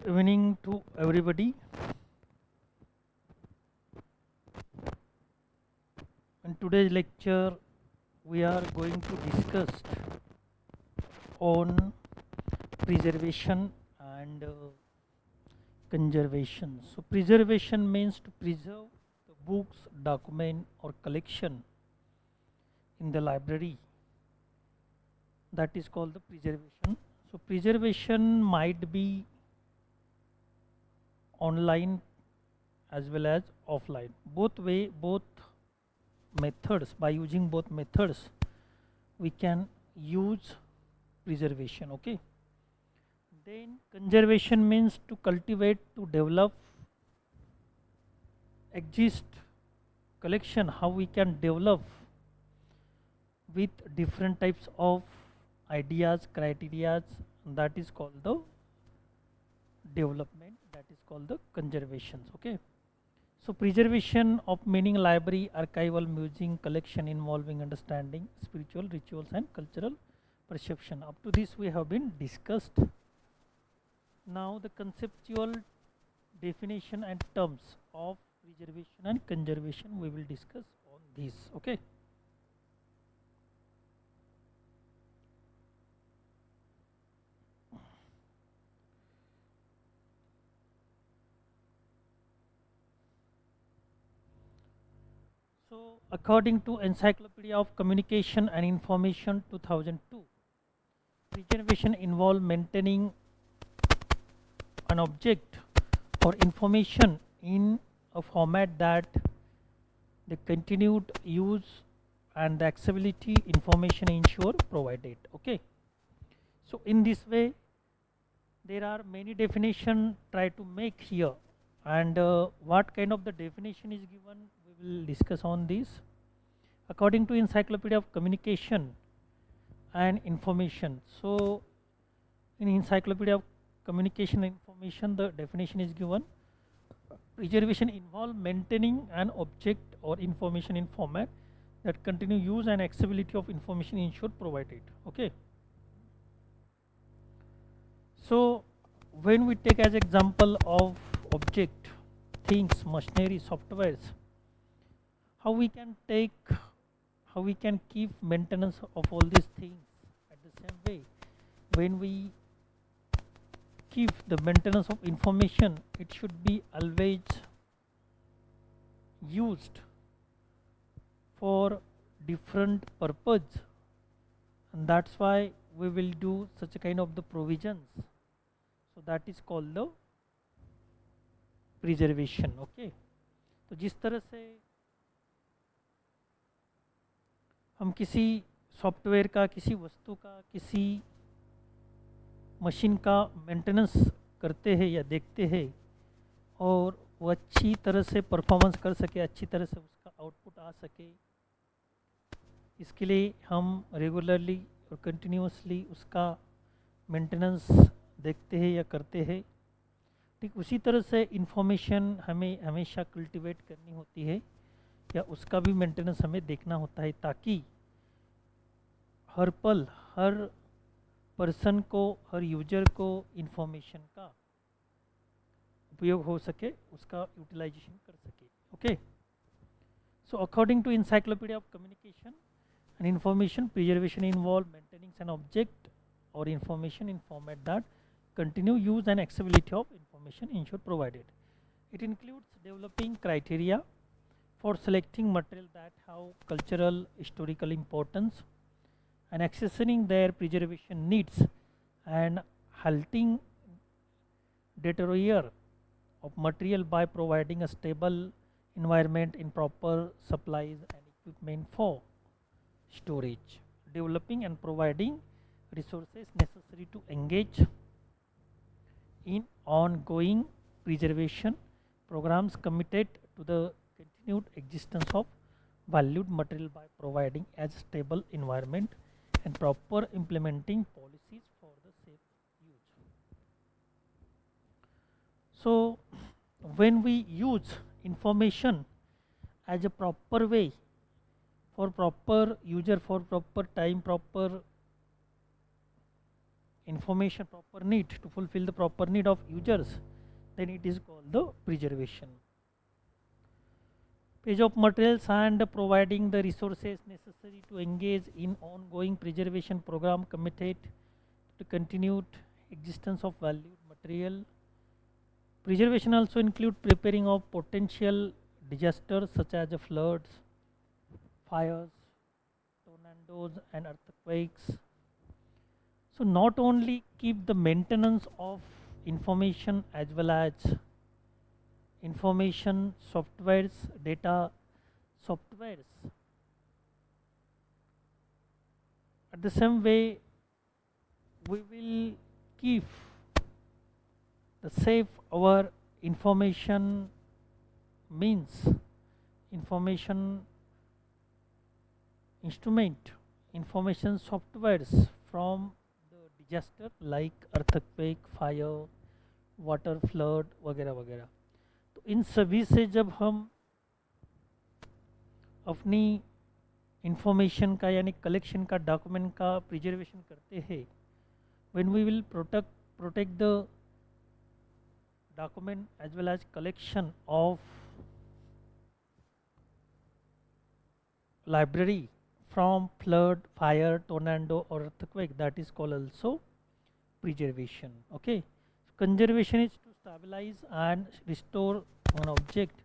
Evening to everybody. In today's lecture, we are going to discuss on preservation and conservation. So, preservation means to preserve the books, document, or collection in the library. That is called the preservation. So, preservation might be online as well as offline. Both methods, by using both methods we can use preservation. Okay, then conservation means to cultivate, to develop exist collection, how we can develop with different types of ideas, criterias, that is called the development, that is called the conservations. Okay, so preservation of meaning library, archival, museum, collection involving understanding spiritual rituals and cultural perception. Up to this we have been discussed. Now the conceptual definition and terms of preservation and conservation we will discuss on this. Okay. So, according to Encyclopedia of Communication and Information 2002, preservation involves maintaining an object or information in a format that the continued use and the accessibility information ensure provided. Okay. So, in this way there are many definition try to make here, and what kind of the definition is given we will discuss on this. According to Encyclopedia of Communication and Information, so in Encyclopedia of Communication and Information the definition is given: preservation involves maintaining an object or information in format that continue use and accessibility of information ensure provided. Okay, so when we take as example of object, things, machinery, softwares, how we can keep maintenance of all these things. At the same way, when we keep the maintenance of information, it should be always used for different purpose, and that's why we will do such a kind of the provisions. So that is called the preservation. Okay, तो जिस तरह से हम किसी software का, किसी वस्तु का, किसी मशीन का मेंटेनेंस करते हैं या देखते हैं और वो अच्छी तरह से परफॉर्मेंस कर सके, अच्छी तरह से उसका आउटपुट आ सके, इसके लिए हम रेगुलरली और कंटिन्यूसली उसका मेंटेनेंस देखते हैं या करते हैं. ठीक उसी तरह से इंफॉर्मेशन हमें हमेशा कल्टीवेट करनी होती है या उसका भी मेंटेनेंस हमें देखना होता है, ताकि हर पल हर पर्सन को, हर यूजर को इंफॉर्मेशन का उपयोग हो सके, उसका यूटिलाइजेशन कर सके. Okay, so according to encyclopedia of communication and information, preservation involve maintaining an object or information in format that continue use and accessibility of information ensure provided. It includes developing criteria for selecting material that have cultural historical importance and accessing their preservation needs and halting deteriorate of material by providing a stable environment in proper supplies and equipment for storage, developing and providing resources necessary to engage in ongoing preservation programs committed to the continued existence of valued material by providing as stable environment and proper implementing policies for the safe use. So when we use information as a proper way, for proper user, for proper time, proper information proper need to fulfill the proper need of users, then it is called the preservation. Page of materials and providing the resources necessary to engage in ongoing preservation program committed to continued existence of valued material. Preservation also include preparing of potential disasters such as floods, fires, tornadoes and earthquakes. So not only keep the maintenance of information as well as information softwares, data softwares. At the same way, we will keep the save our information means information instrument, information softwares from the disaster like earthquake, fire, water, flood वगैरह वगैरह. तो इन सभी से जब हम अपनी information का यानी कलेक्शन का, डॉक्यूमेंट का प्रिजर्वेशन करते हैं, when we will protect the document as well as collection of library from flood, fire, tornado or earthquake, that is called also preservation. Okay, so conservation is to stabilize and restore an object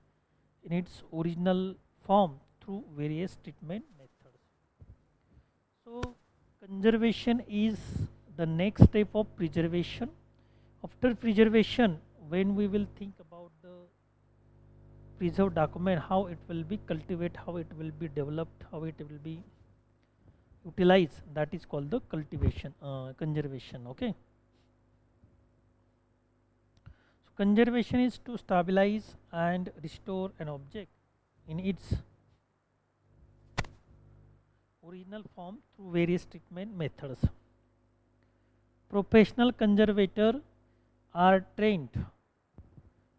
in its original form through various treatment methods. So conservation is the next step of preservation. After preservation, when we will think about the preserved document, how it will be cultivated, how it will be developed, how it will be utilized, that is called the conservation. Okay, so conservation is to stabilize and restore an object in its original form through various treatment methods. Professional conservators are trained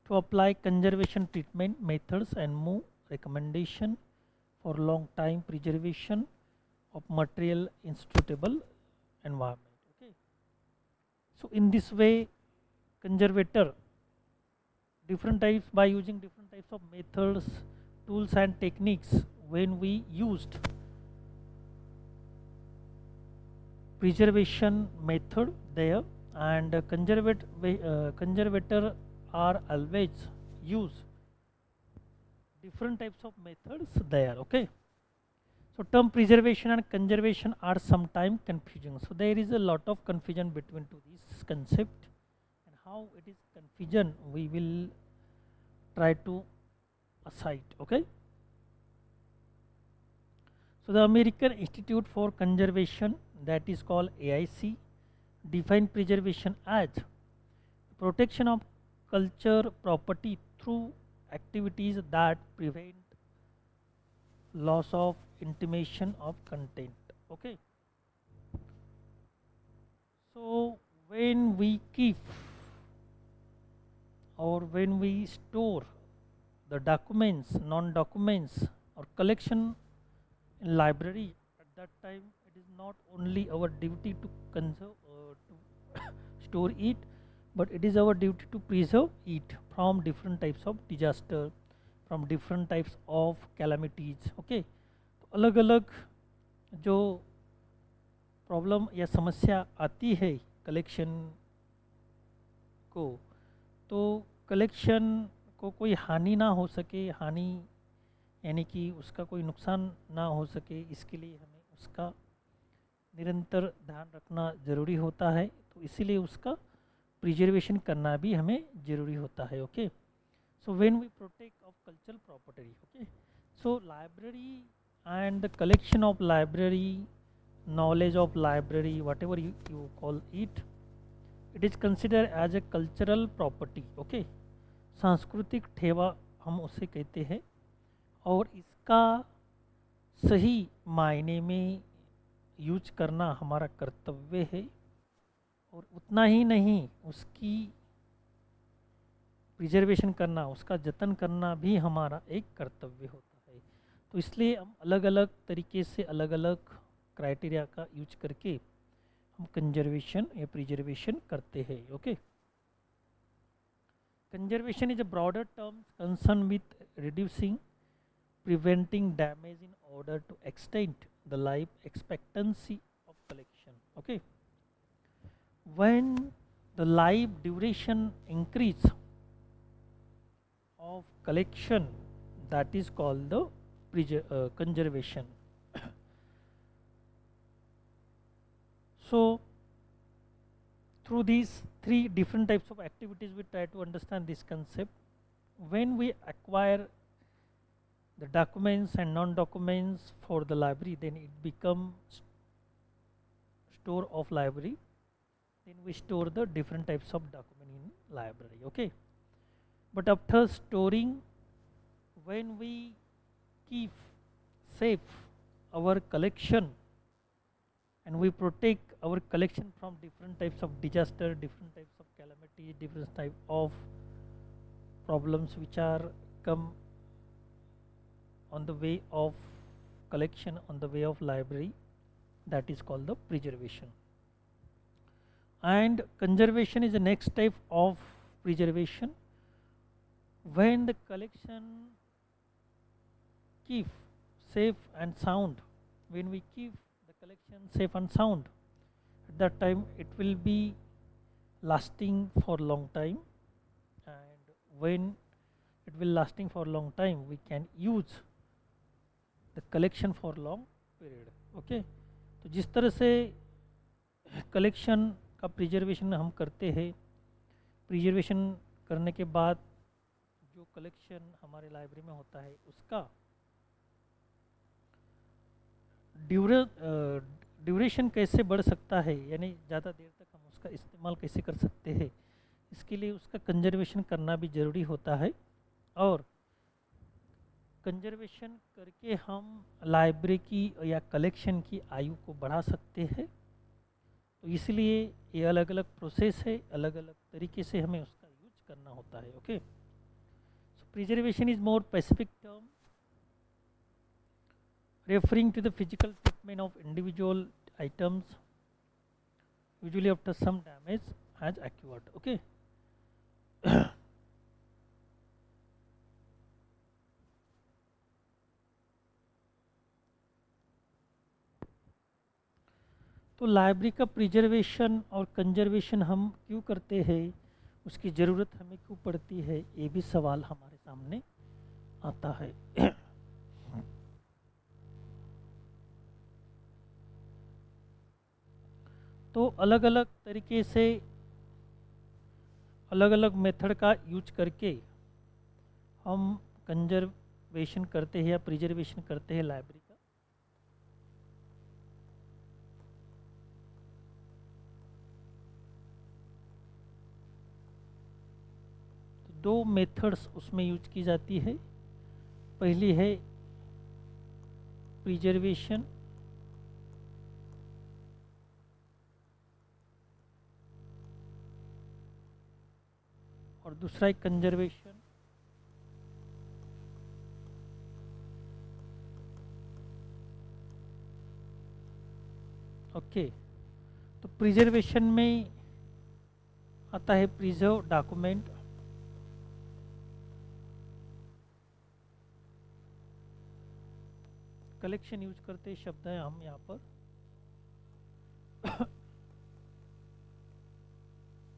to apply conservation treatment methods and move recommendation for long time preservation of material in suitable environment. Okay, so in this way, conservator different types, by using different types of methods, tools and techniques, when we used preservation method there, and conservator are always use different types of methods there. Okay, so term preservation and conservation are sometimes confusing, so there is a lot of confusion between to this concept, and how it is confusion we will try to aside. Okay, so the American Institute for Conservation, that is called AIC, define preservation as protection of culture property through activities that prevent loss of intimation of content. Okay, so when we keep or when we store the documents, non-documents or collection in library, at that time it is not only our duty to conserve to store it, but it is our duty to preserve it from different types of disaster, from different types of calamities. Okay, तो अलग अलग जो problem या समस्या आती है collection को, तो कलेक्शन को कोई हानि ना हो सके, हानि यानी कि उसका कोई नुकसान ना हो सके, इसके लिए हमें उसका निरंतर ध्यान रखना ज़रूरी होता है, तो इसीलिए उसका प्रिजर्वेशन करना भी हमें ज़रूरी होता है. Okay, so when we protect of cultural property, okay, so library and the collection of library, knowledge of library, whatever you call it, it is considered as a cultural property. Okay, सांस्कृतिक ठेवा हम उसे कहते हैं, और इसका सही मायने में यूज करना हमारा कर्तव्य है, और उतना ही नहीं उसकी प्रिजर्वेशन करना, उसका जतन करना भी हमारा एक कर्तव्य होता है. तो इसलिए हम अलग अलग तरीके से अलग अलग क्राइटेरिया का यूज करके हम कंजर्वेशन या प्रिजर्वेशन करते हैं। Okay, conservation is a broader term concern with reducing preventing damage in order to extend the life expectancy of collection. Okay, when the life duration increase of collection, that is called the conservation. So through these three different types of activities we try to understand this concept. When we acquire the documents and non-documents for the library, then it becomes store of library. Then we store the different types of document in library. Okay, but after storing, when we keep safe our collection and we protect our collection from different types of disaster, different types of calamity, different type of problems which are come on the way of collection, on the way of library, that is called the preservation. And conservation is the next type of preservation. When the collection keep safe and sound, when we keep the collection safe and sound, at that time it will be lasting for long time, and when it will lasting for long time, we can use the collection for long period. Okay, तो जिस तरह से collection का preservation हम करते हैं, preservation करने के बाद जो कलेक्शन हमारे लाइब्रेरी में होता है उसका ड्यूरेशन कैसे बढ़ सकता है, यानी ज़्यादा देर तक हम उसका इस्तेमाल कैसे कर सकते हैं, इसके लिए उसका कंजर्वेशन करना भी ज़रूरी होता है। और कंजर्वेशन करके हम लाइब्रेरी की या कलेक्शन की आयु को बढ़ा सकते हैं। तो इसलिए ये अलग अलग प्रोसेस है, अलग अलग तरीके से हमें उसका यूज करना होता है। Okay, so preservation is more specific term referring to the physical treatment of individual items, usually after some damage has occurred. Okay, तो लाइब्रेरी का प्रिजर्वेशन और कंजर्वेशन हम क्यों करते हैं, उसकी ज़रूरत हमें क्यों पड़ती है, ये भी सवाल हमारे सामने आता है। तो अलग अलग तरीके से अलग अलग मेथड का यूज करके हम कंजर्वेशन करते हैं या प्रिजर्वेशन करते हैं लाइब्रेरी का। तो दो मेथड्स उसमें यूज की जाती है। पहली है प्रिजर्वेशन और दूसरा है कंजर्वेशन। ओके, तो प्रिजर्वेशन में आता है प्रिजर्व डॉक्यूमेंट, कलेक्शन यूज करते शब्द है हम यहाँ पर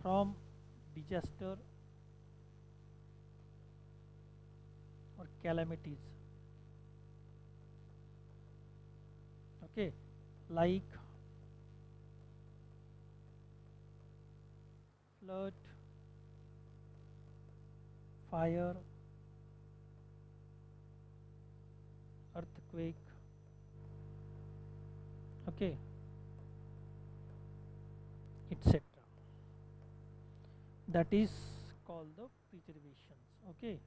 फ्रॉम डिजास्टर और calamities. Okay, like flood, fire, earthquake. Okay, etc. That is called the preservations. Okay.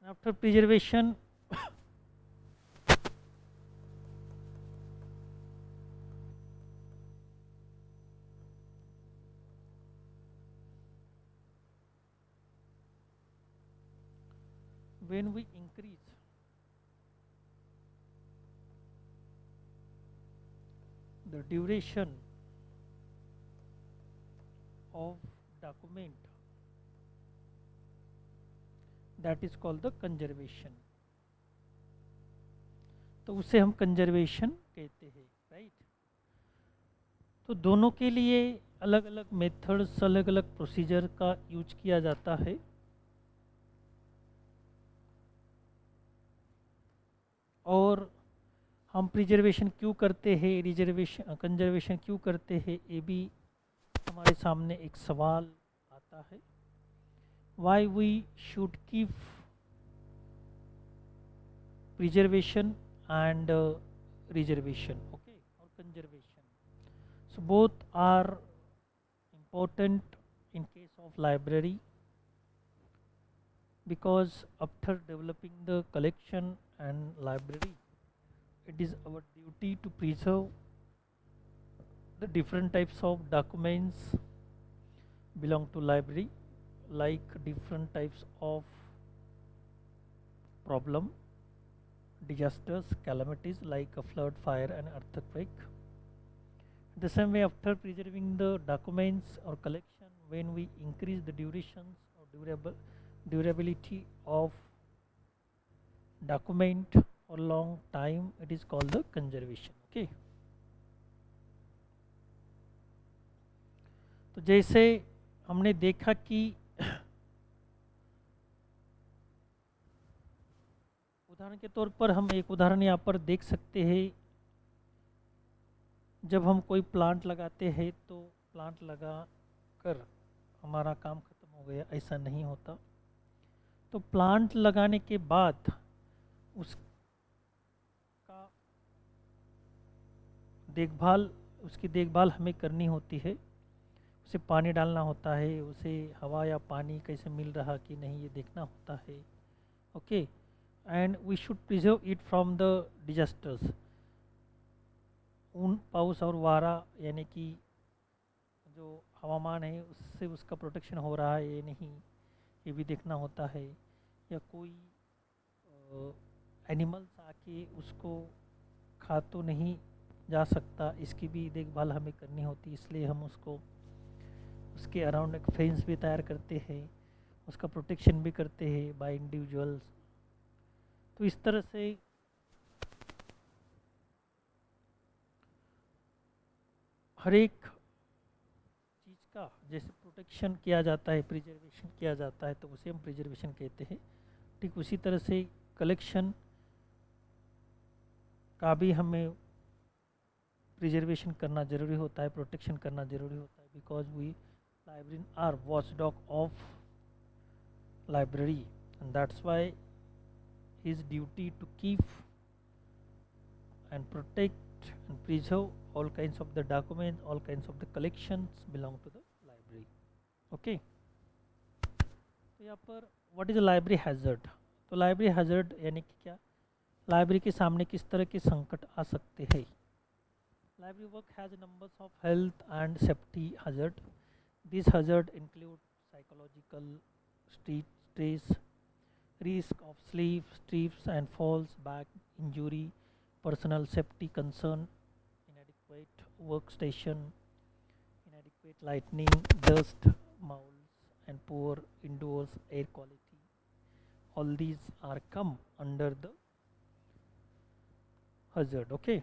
After preservation, when we increase the duration of document, that is called the conservation. तो उसे हम कंजर्वेशन कहते हैं, right. तो दोनों के लिए अलग अलग मेथड्स, अलग अलग प्रोसीजर का यूज किया जाता है। और हम प्रिजर्वेशन क्यों करते हैं, रिजर्वेशन कंजर्वेशन क्यों करते हैं, ये भी हमारे सामने एक सवाल आता है। Why we should keep preservation and reservation, okay, or conservation. So both are important in case of library, because after developing the collection and library, it is our duty to preserve the different types of documents belong to library, like different types of problem, disasters, calamities like a flood, fire and earthquake. The same way, after preserving the documents or collection, when we increase the durations or durability of document for long time, it is called the conservation, okay. तो जैसे हमने देखा कि उदाहरण के तौर पर हम एक उदाहरण यहाँ पर देख सकते हैं। जब हम कोई प्लांट लगाते हैं तो प्लांट लगा कर हमारा काम ख़त्म हो गया, ऐसा नहीं होता। तो प्लांट लगाने के बाद उसकी देखभाल हमें करनी होती है। उसे पानी डालना होता है, उसे हवा या पानी कैसे मिल रहा कि नहीं ये देखना होता है, okay. And we should preserve it from the disasters, ऊन, पाउस और वारा यानी कि जो हवामान है उससे उसका प्रोटेक्शन हो रहा है ये नहीं, ये भी देखना होता है। या कोई एनिमल्स आके उसको खा तो नहीं जा सकता, इसकी भी देखभाल हमें करनी होती है। इसलिए हम उसके अराउंड एक फेंस भी तैयार करते हैं, उसका प्रोटेक्शन भी करते हैं बाय इंडिविजुअल्स। तो इस तरह से हर एक चीज़ का जैसे प्रोटेक्शन किया जाता है, प्रिजर्वेशन किया जाता है, तो उसे हम प्रिजर्वेशन कहते हैं। ठीक उसी तरह से कलेक्शन का भी हमें प्रिजर्वेशन करना ज़रूरी होता है, प्रोटेक्शन करना ज़रूरी होता है, because we librarian are watchdog of library, and that's why his duty to keep and protect and preserve all kinds of the documents, all kinds of the collections belong to the library, okay. तो यहाँ पर what is a library hazard? तो library hazard यानी कि क्या, library के सामने किस तरह के संकट आ सकते हैं। Library work has numbers of health and safety hazard. These hazards include psychological stress, risk of sleep, trips and falls, back injury, personal safety concern, inadequate workstation, inadequate lighting, dust, moulds and poor indoors air quality. All these are come under the hazard, okay.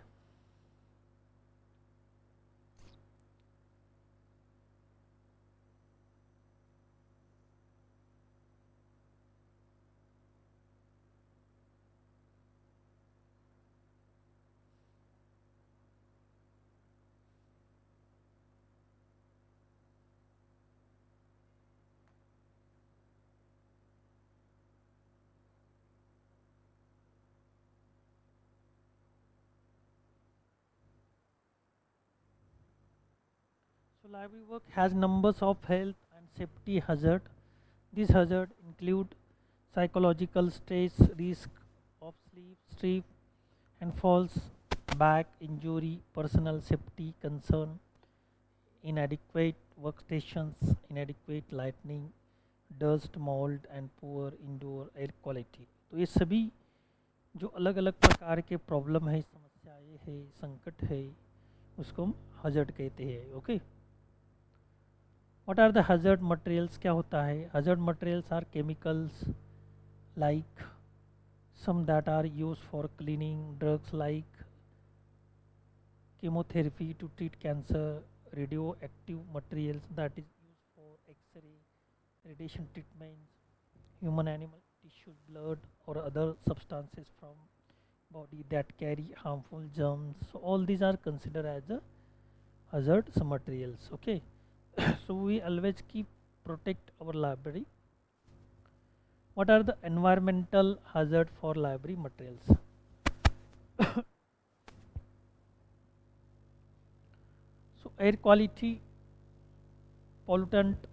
So library work has numbers of health and safety hazard. These hazards include psychological stress, risk of sleep, trip and falls, back injury, personal safety concern, inadequate workstations, inadequate lighting, dust, mold and poor indoor air quality. तो ये सभी जो अलग अलग प्रकार के problem है, समस्याएं है, संकट है, उसको हम हजर्ड कहते हैं। Okay, what are the hazard materials, क्या होता है? Hazard materials are chemicals like some that are used for cleaning, drugs like chemotherapy to treat cancer, radioactive materials that is used for X-ray, radiation treatments, human animal tissues, blood or other substances from body that carry harmful germs. So all these are considered as a hazardous materials. Okay, so we always keep protect our library. What are the environmental hazard for library materials? So air quality pollutant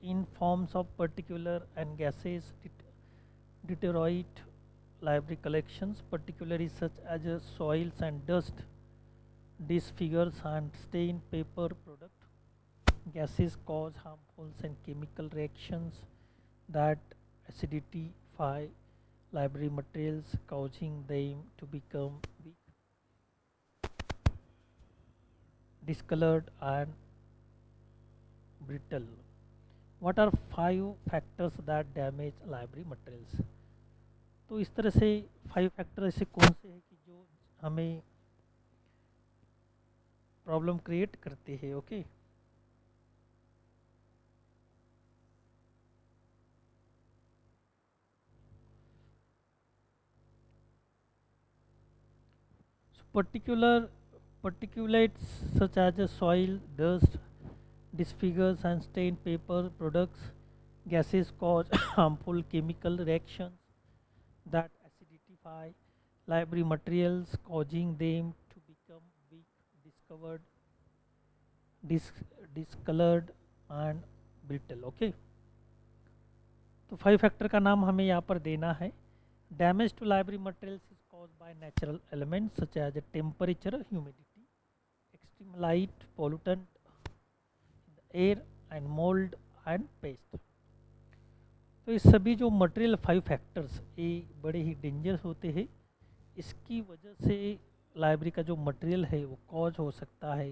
in forms of particular and gases deteriorate library collections, particularly such as soils and dust, disfigures and stain paper product. Gases cause harmful and chemical reactions that acidify library materials, causing them to become weak, discolored and brittle. What are 5 factors that damage library materials? तो इस तरह से 5 factor ऐसे कौन से हैं कि जो हमें प्रॉब्लम क्रिएट करते हैं? Okay, particulates such as soil, dust, disfigures and stain paper products. Gases cause harmful chemical reactions that acidify library materials, causing them to become weak, discovered, discolored and brittle. Okay, तो 5 factor का नाम हमें यहाँ पर देना है. Damage to library materials is caused by natural elements such as temperature, humidity, extreme light, pollutant in the air and mold and paste. तो ये सभी जो मटेरियल 5 फैक्टर्स ये बड़े ही डेंजरस होते हैं. इसकी वजह से लाइब्रेरी का जो मटेरियल है वो कॉज हो सकता है,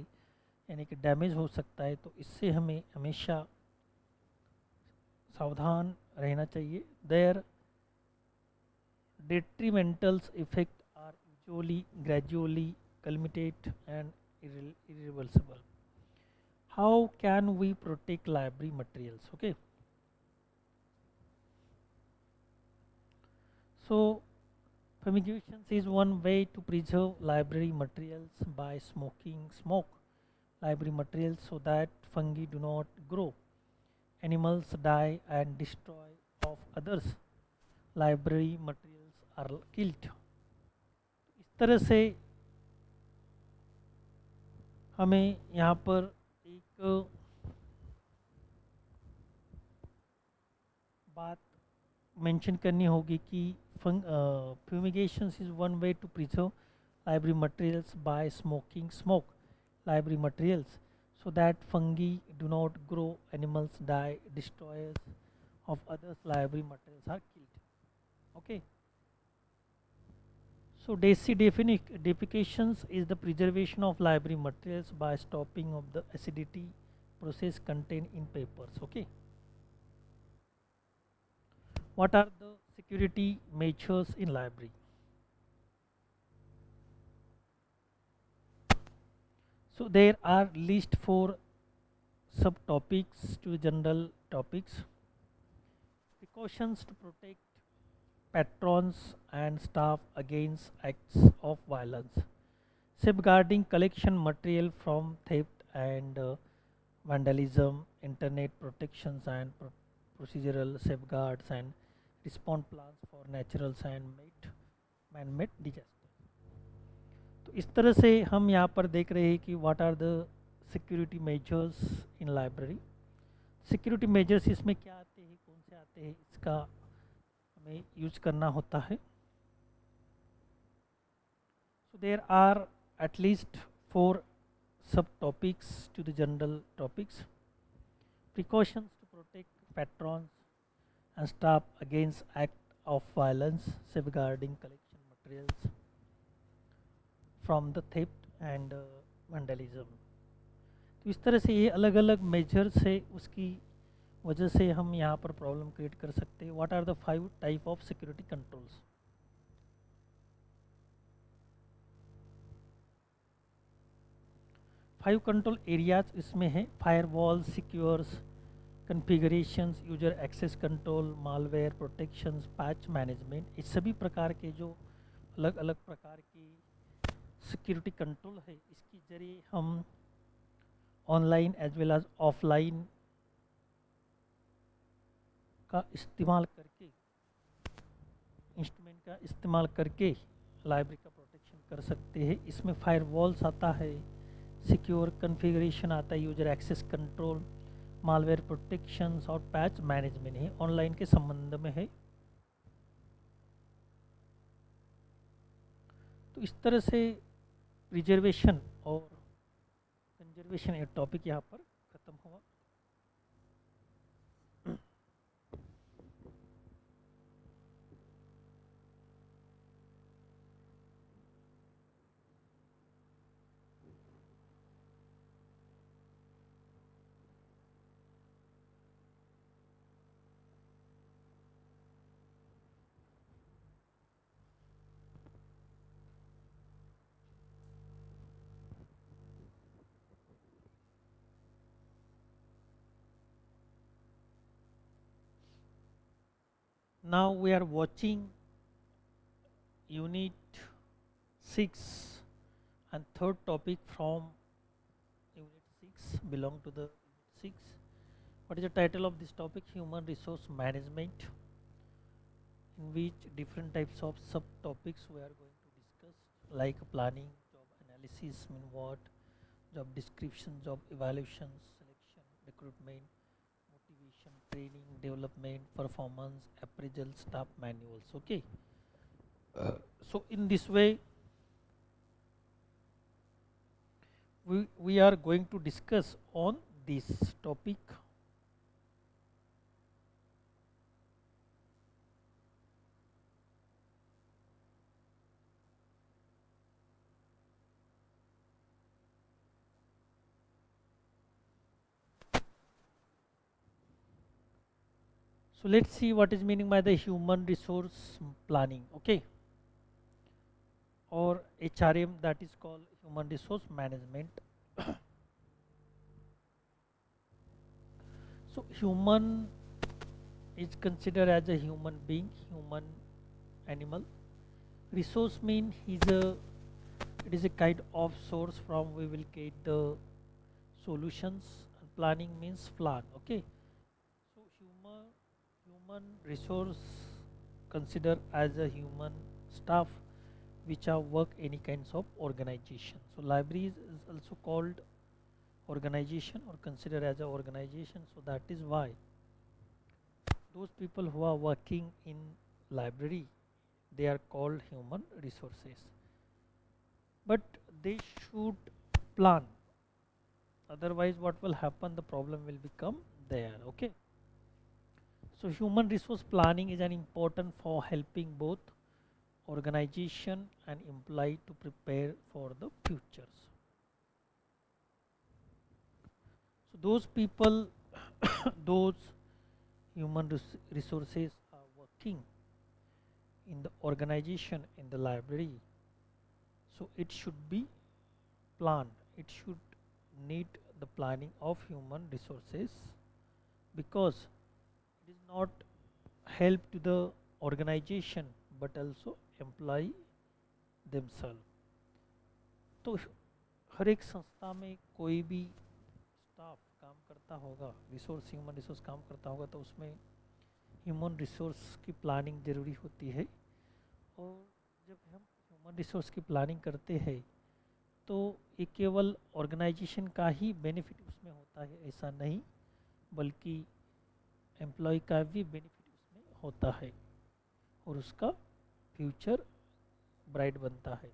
यानी कि डैमेज हो सकता है. तो इससे हमें हमेशा सावधान रहना चाहिए. There detrimental effects are usually gradually culminate and irreversible. How can we protect library materials? Okay, so fumigation is one way to preserve library materials by smoke library materials so that fungi do not grow, animals die and destroy of others, library materials are killed. इस तरह से हमें यहाँ पर एक बात mention करनी होगी कि fumigation is one way to preserve library materials by smoke library materials so that fungi do not grow, animals die, destroyers of others library materials are killed. Okay, so deficiencies is the preservation of library materials by stopping of the acidity process contained in papers. Okay, what are the security measures in library? So there are list 4 subtopics to general topics. Precautions to protect patrons and staff against acts of violence. Safeguarding collection material from theft and vandalism, internet protections and procedural safeguards and response plans for natural and man-made disaster. तो इस तरह से हम यहाँ पर देख रहे हैं कि what are the security measures in library. Security measures इसमें क्या आते हैं, कौन से आते हैं, इसका हमें यूज करना होता है. So there are at least 4 subtopics to the general topics. Precautions to protect patrons and staff against act of violence, safeguarding collection materials from the theft and vandalism. तो इस तरह से ये अलग अलग मेजर्स है, उसकी वजह से हम यहाँ पर प्रॉब्लम क्रिएट कर सकते हैं। What are the 5 type of security controls? 5 control areas इसमें है: firewall, secures, configurations, user access control, malware protections, patch management. इस सभी प्रकार के जो अलग अलग प्रकार की सिक्योरिटी कंट्रोल है, इसके जरिए हम online as well as offline का इस्तेमाल करके, इंस्ट्रूमेंट का इस्तेमाल करके लाइब्रेरी का प्रोटेक्शन कर सकते हैं। इसमें फायरवॉल्स आता है, सिक्योर कॉन्फ़िगरेशन आता है, user access control, malware protections और पैच मैनेजमेंट है, ऑनलाइन के संबंध में है। तो इस तरह से रिजर्वेशन और कंजर्वेशन एक टॉपिक यहाँ पर खत्म हुआ। Now we are watching unit 6 and third topic from unit 6 belong to the unit 6. What is the title of this topic? Human resource management, in which different types of subtopics we are going to discuss, like planning, job analysis, mean what, job description, job evaluations, selection, recruitment, motivation, training, development, performance, appraisal, staff manuals. Okay. So in this way, we are going to discuss on this topic. So let's see what is meaning by the human resource planning, okay, or HRM, that is called human resource management. So human is considered as a human being, human animal. Resource mean it is a kind of source from we will get the solutions, and planning means plan, okay. So human resource consider as a human staff which are work any kinds of organization. So libraries is also called organization or considered as a organization. So that is why those people who are working in library, they are called human resources. But they should plan, otherwise what will happen, the problem will become there, okay. So human resource planning is an important for helping both organization and employee to prepare for the futures. So those people those human resources are working in the organization, in the library, so it should be planned, it should need the planning of human resources, because it is not help to the organization but also employee themselves. तो हर एक संस्था में कोई भी staff काम करता होगा, resource human resource काम करता होगा, तो उसमें ह्यूमन रिसोर्स की प्लानिंग ज़रूरी होती है। और जब हम ह्यूमन रिसोर्स की प्लानिंग करते हैं तो ये केवल ऑर्गेनाइजेशन का ही बेनिफिट उसमें होता है ऐसा नहीं, बल्कि एम्प्लॉय का भी बेनिफिट उसमें होता है और उसका फ्यूचर ब्राइट बनता है।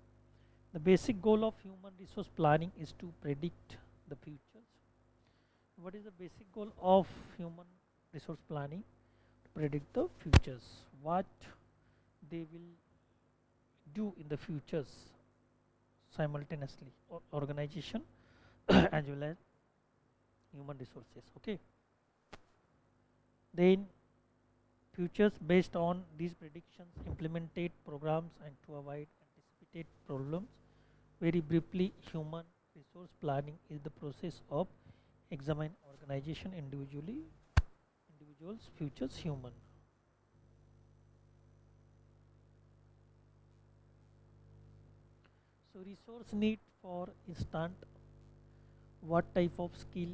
The basic goal of human resource planning is to predict the futures. What is the basic goal of human resource planning? To predict the futures, what they will do in the futures, simultaneously, organization as well as human resources. Okay, then futures based on these predictions, implemented programs and to avoid anticipated problems. Very briefly, human resource planning is the process of examine organization individuals futures human. So resource need, for instance, what type of skill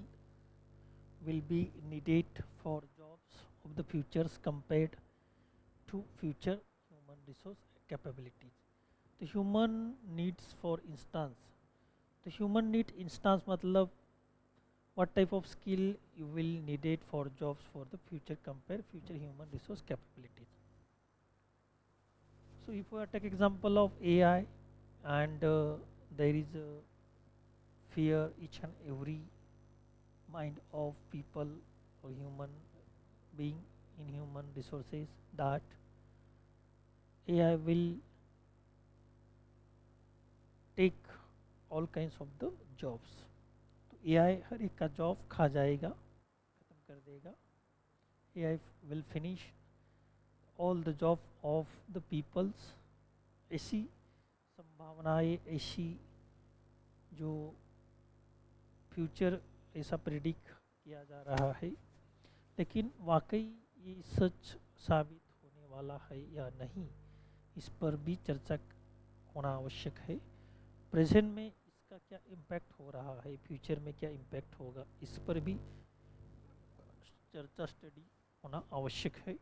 will be needed for jobs of the futures compared to future human resource capabilities. The human needs, for instance, the human need instance मतलब what type of skill you will needed for jobs for the future compare future human resource capabilities. So if we take example of AI, and there is a fear each and every mind of people or human being in human resources that AI will take all kinds of the jobs. तो AI हर एक का job खा जाएगा, खत्म कर देगा. AI will finish all the job of the peoples. ऐसी संभावनाएं, ऐसी जो फ्यूचर ऐसा प्रिडिक्ट किया जा रहा है, लेकिन वाकई ये सच साबित होने वाला है या नहीं, इस पर भी चर्चा होना आवश्यक है. प्रेजेंट में इसका क्या इम्पैक्ट हो रहा है, फ्यूचर में क्या इम्पैक्ट होगा, इस पर भी चर्चा स्टडी होना आवश्यक है.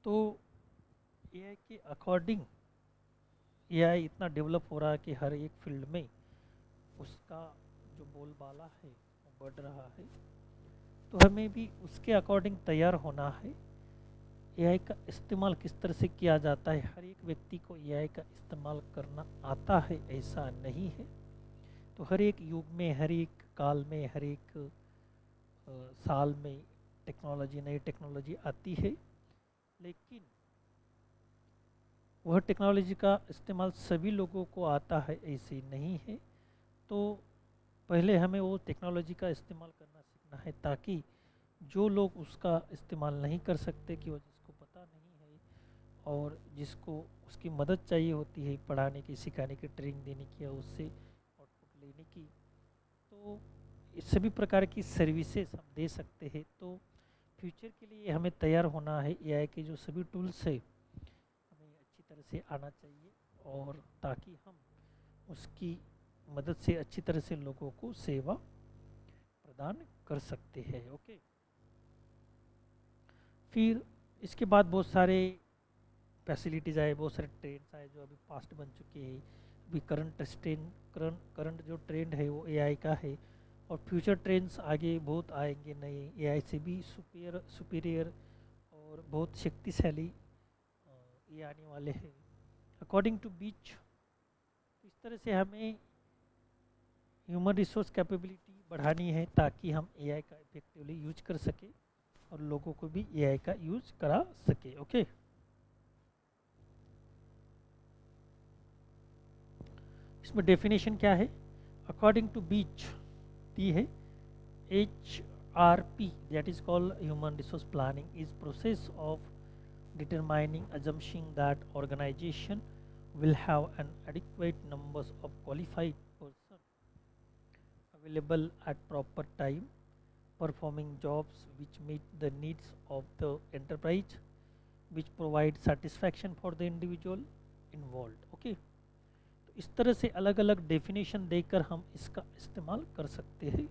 तो एआई के अकॉर्डिंग एआई इतना डेवलप हो रहा है कि हर एक फील्ड में उसका जो बोलबाला है वो बढ़ रहा है. तो हमें भी उसके अकॉर्डिंग तैयार होना है. एआई का इस्तेमाल किस तरह से किया जाता है, हर एक व्यक्ति को एआई का इस्तेमाल करना आता है ऐसा नहीं है. तो हर एक युग में, हर एक काल में, हर एक साल में टेक्नोलॉजी, नई टेक्नोलॉजी आती है, लेकिन वह टेक्नोलॉजी का इस्तेमाल सभी लोगों को आता है ऐसे नहीं है. तो पहले हमें वो टेक्नोलॉजी का इस्तेमाल करना सीखना है, ताकि जो लोग उसका इस्तेमाल नहीं कर सकते, कि वो जिसको पता नहीं है और जिसको उसकी मदद चाहिए होती है पढ़ाने की, सिखाने की, ट्रेनिंग देने की या उससे आउटपुट लेने की, तो इस सभी प्रकार की सर्विसेज हम दे सकते हैं. तो फ्यूचर के लिए हमें तैयार होना है. एआई के जो सभी टूल्स है हमें अच्छी तरह से आना चाहिए, और ताकि हम उसकी मदद से अच्छी तरह से लोगों को सेवा प्रदान कर सकते हैं. ओके, फिर इसके बाद बहुत सारे फैसिलिटीज़ आए, बहुत सारे ट्रेंड्स आए जो अभी पास्ट बन चुके हैं. अभी करंट जो ट्रेंड है वो एआई का है, और फ्यूचर ट्रेंड्स आगे बहुत आएंगे नए, एआई से भी सुपीरियर और बहुत शक्तिशाली ये आने वाले हैं अकॉर्डिंग टू बीच. इस तरह से हमें ह्यूमन रिसोर्स कैपेबिलिटी बढ़ानी है, ताकि हम एआई का इफेक्टिवली यूज कर सके और लोगों को भी एआई का यूज करा सके. ओके, इसमें डेफिनेशन क्या है, अकॉर्डिंग टू बीच दी है, HRP, that is called human resource planning, is process of determining, assuming that organization will have an adequate numbers of qualified person available at proper time, performing jobs which meet the needs of the enterprise, which provide satisfaction for the individual involved. Okay, तो इस तरह से अलग अलग definition देकर हम इसका इस्तेमाल कर सकते हैं.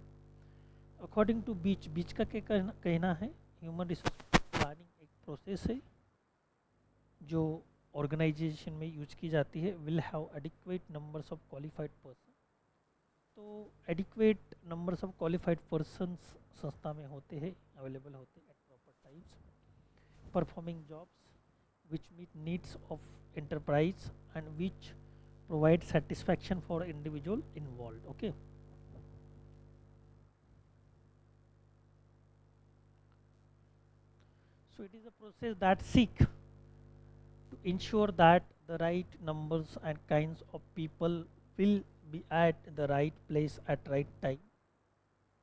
अकॉर्डिंग टू बीच का क्या कहना है, ह्यूमन रिसोर्स प्लानिंग एक प्रोसेस है जो ऑर्गेनाइजेशन में यूज की जाती है. Will have adequate numbers of qualified person. तो adequate numbers of qualified persons संस्था में होते हैं, अवेलेबल होते हैं at proper times, performing jobs which meet needs of enterprise and which provide satisfaction for individual involve. Okay, so it is a process that seek to ensure that the right numbers and kinds of people will be at the right place at right time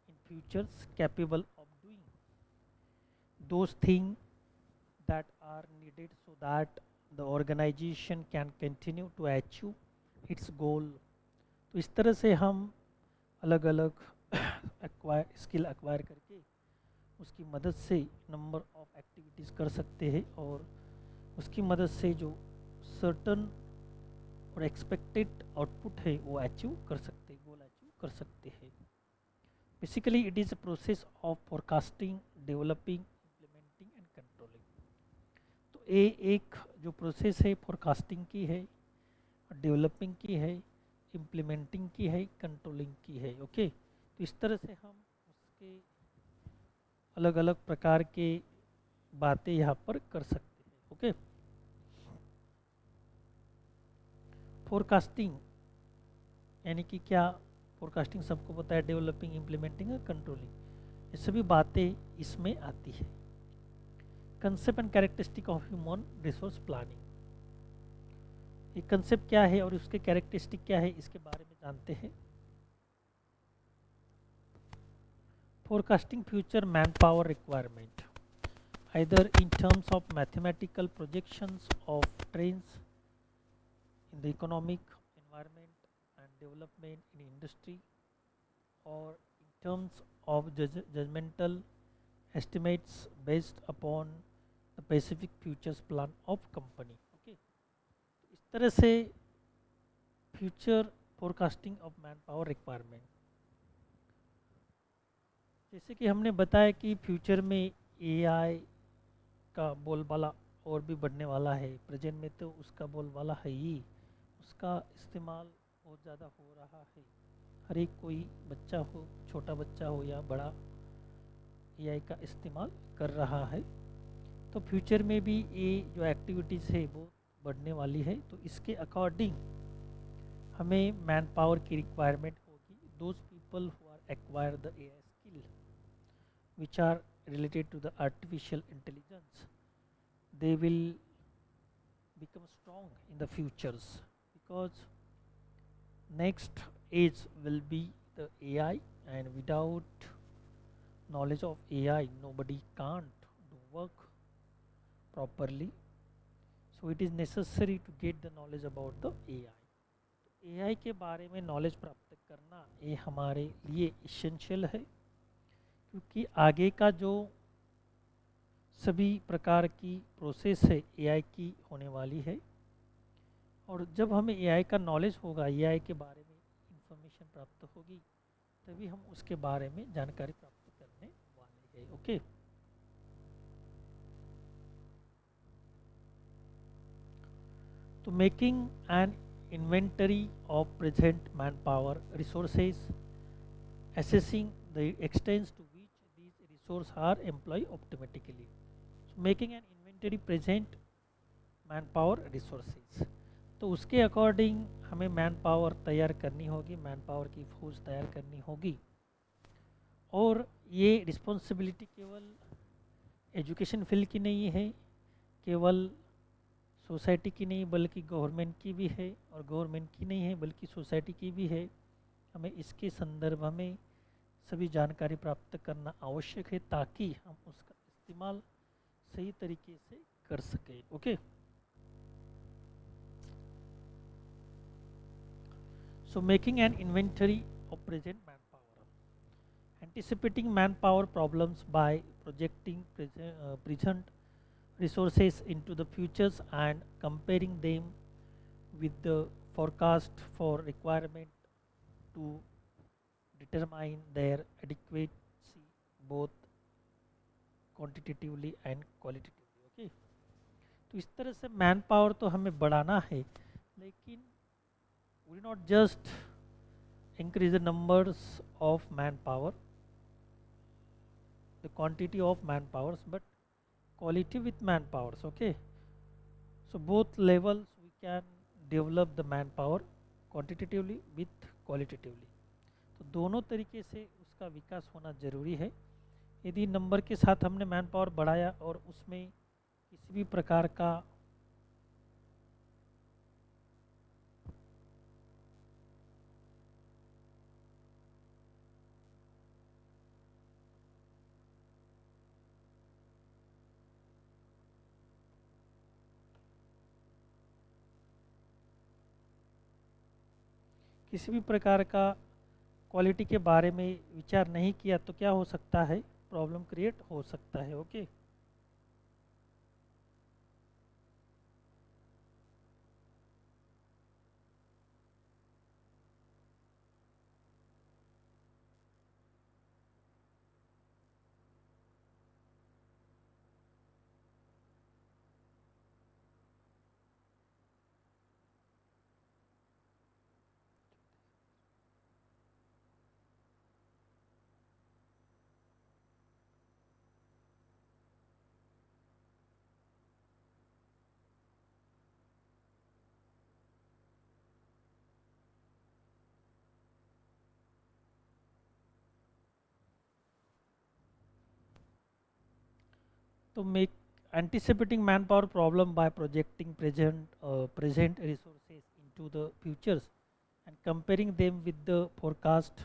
in futures, capable of doing those things that are needed so that the organization can continue to achieve its goal. तो इस तरह से हम अलग अलग skill acquire करके उसकी मदद से नंबर ऑफ एक्टिविटीज़ कर सकते हैं और उसकी मदद से जो सर्टन और एक्सपेक्टेड आउटपुट है वो अचीव कर सकते हैं, गोल अचीव कर सकते हैं. Basically it is a process of forecasting, developing, implementing and controlling. तो ये एक जो प्रोसेस है फोरकास्टिंग की है, डेवलपिंग की है, इम्प्लीमेंटिंग की है, कंट्रोलिंग की है. ओके, तो इस तरह से हम उसके अलग अलग प्रकार के बातें यहाँ पर कर सकते हैं. ओके, फोरकास्टिंग यानी कि क्या, फोरकास्टिंग सबको पता है, डेवलपिंग, इम्प्लीमेंटिंग और कंट्रोलिंग, ये सभी बातें इसमें आती है. Concept and characteristic of human resource planning, ये कंसेप्ट क्या है और उसके कैरेक्टरिस्टिक क्या है, इसके बारे में जानते हैं. Forecasting future manpower requirement, either in terms of mathematical projections of trends in the economic environment and development in industry, or in terms of judgmental estimates based upon the specific futures plan of company. Okay, इस तरह से future forecasting of manpower requirement, जैसे कि हमने बताया कि future में AI का बोलबाला और भी बढ़ने वाला है. प्रेजेंट में तो उसका बोलबाला है ही, उसका इस्तेमाल बहुत ज़्यादा हो रहा है. हर एक कोई बच्चा हो, छोटा बच्चा हो या बड़ा, एआई का इस्तेमाल कर रहा है. तो फ्यूचर में भी ये जो एक्टिविटीज़ है वो बढ़ने वाली है. तो इसके अकॉर्डिंग हमें मैन पावर की रिक्वायरमेंट होगी. Those people who are acquire the AI skill which are related to the artificial intelligence, they will become strong in the futures, because next age will be the AI, and without knowledge of AI nobody can't do work properly. So it is necessary to get the knowledge about the AI. AI के बारे में knowledge प्राप्त करना ये हमारे लिए essential है, क्योंकि आगे का जो सभी प्रकार की प्रोसेस है एआई की होने वाली है. और जब हमें एआई का नॉलेज होगा, एआई के बारे में इंफॉर्मेशन प्राप्त होगी, तभी हम उसके बारे में जानकारी प्राप्त करने वाले हैं. ओके, तो making an inventory of present manpower resources, assessing the extent to which these resources are employed optimally. So making an inventory present manpower resources, तो उसके अकॉर्डिंग हमें मैन पावर तैयार करनी होगी, मैन पावर की फौज तैयार करनी होगी. और ये रिस्पॉन्सिबिलिटी केवल एजुकेशन फील्ड की नहीं है, केवल सोसाइटी की नहीं बल्कि गवर्नमेंट की भी है, और गवर्नमेंट की नहीं है बल्कि सोसाइटी की भी है. हमें इसके संदर्भ में सभी जानकारी प्राप्त करना आवश्यक है ताकि हम उसका इस्तेमाल सही तरीके से कर सकें. Okay, so making an inventory of present man power, anticipating man power problems bye projecting present resources into the futures and comparing them with the forecast for requirement to determine their adequacy both quantitatively and qualitatively. Okay, तो इस तरह से man power तो हमें बढ़ाना है, लेकिन we not just increase the numbers of manpower, the quantity of manpowers, but quality with manpowers. Okay, so both levels we can develop the manpower quantitatively with qualitatively. तो दोनों तरीके से उसका विकास होना ज़रूरी है. यदि नंबर के साथ हमने मैन पावर बढ़ाया और उसमें किसी भी प्रकार का किसी भी प्रकार का क्वालिटी के बारे में विचार नहीं किया तो क्या हो सकता है, प्रॉब्लम क्रिएट हो सकता है। ओके। तो make anticipating manpower problem by projecting present resources into the futures and comparing them with the forecast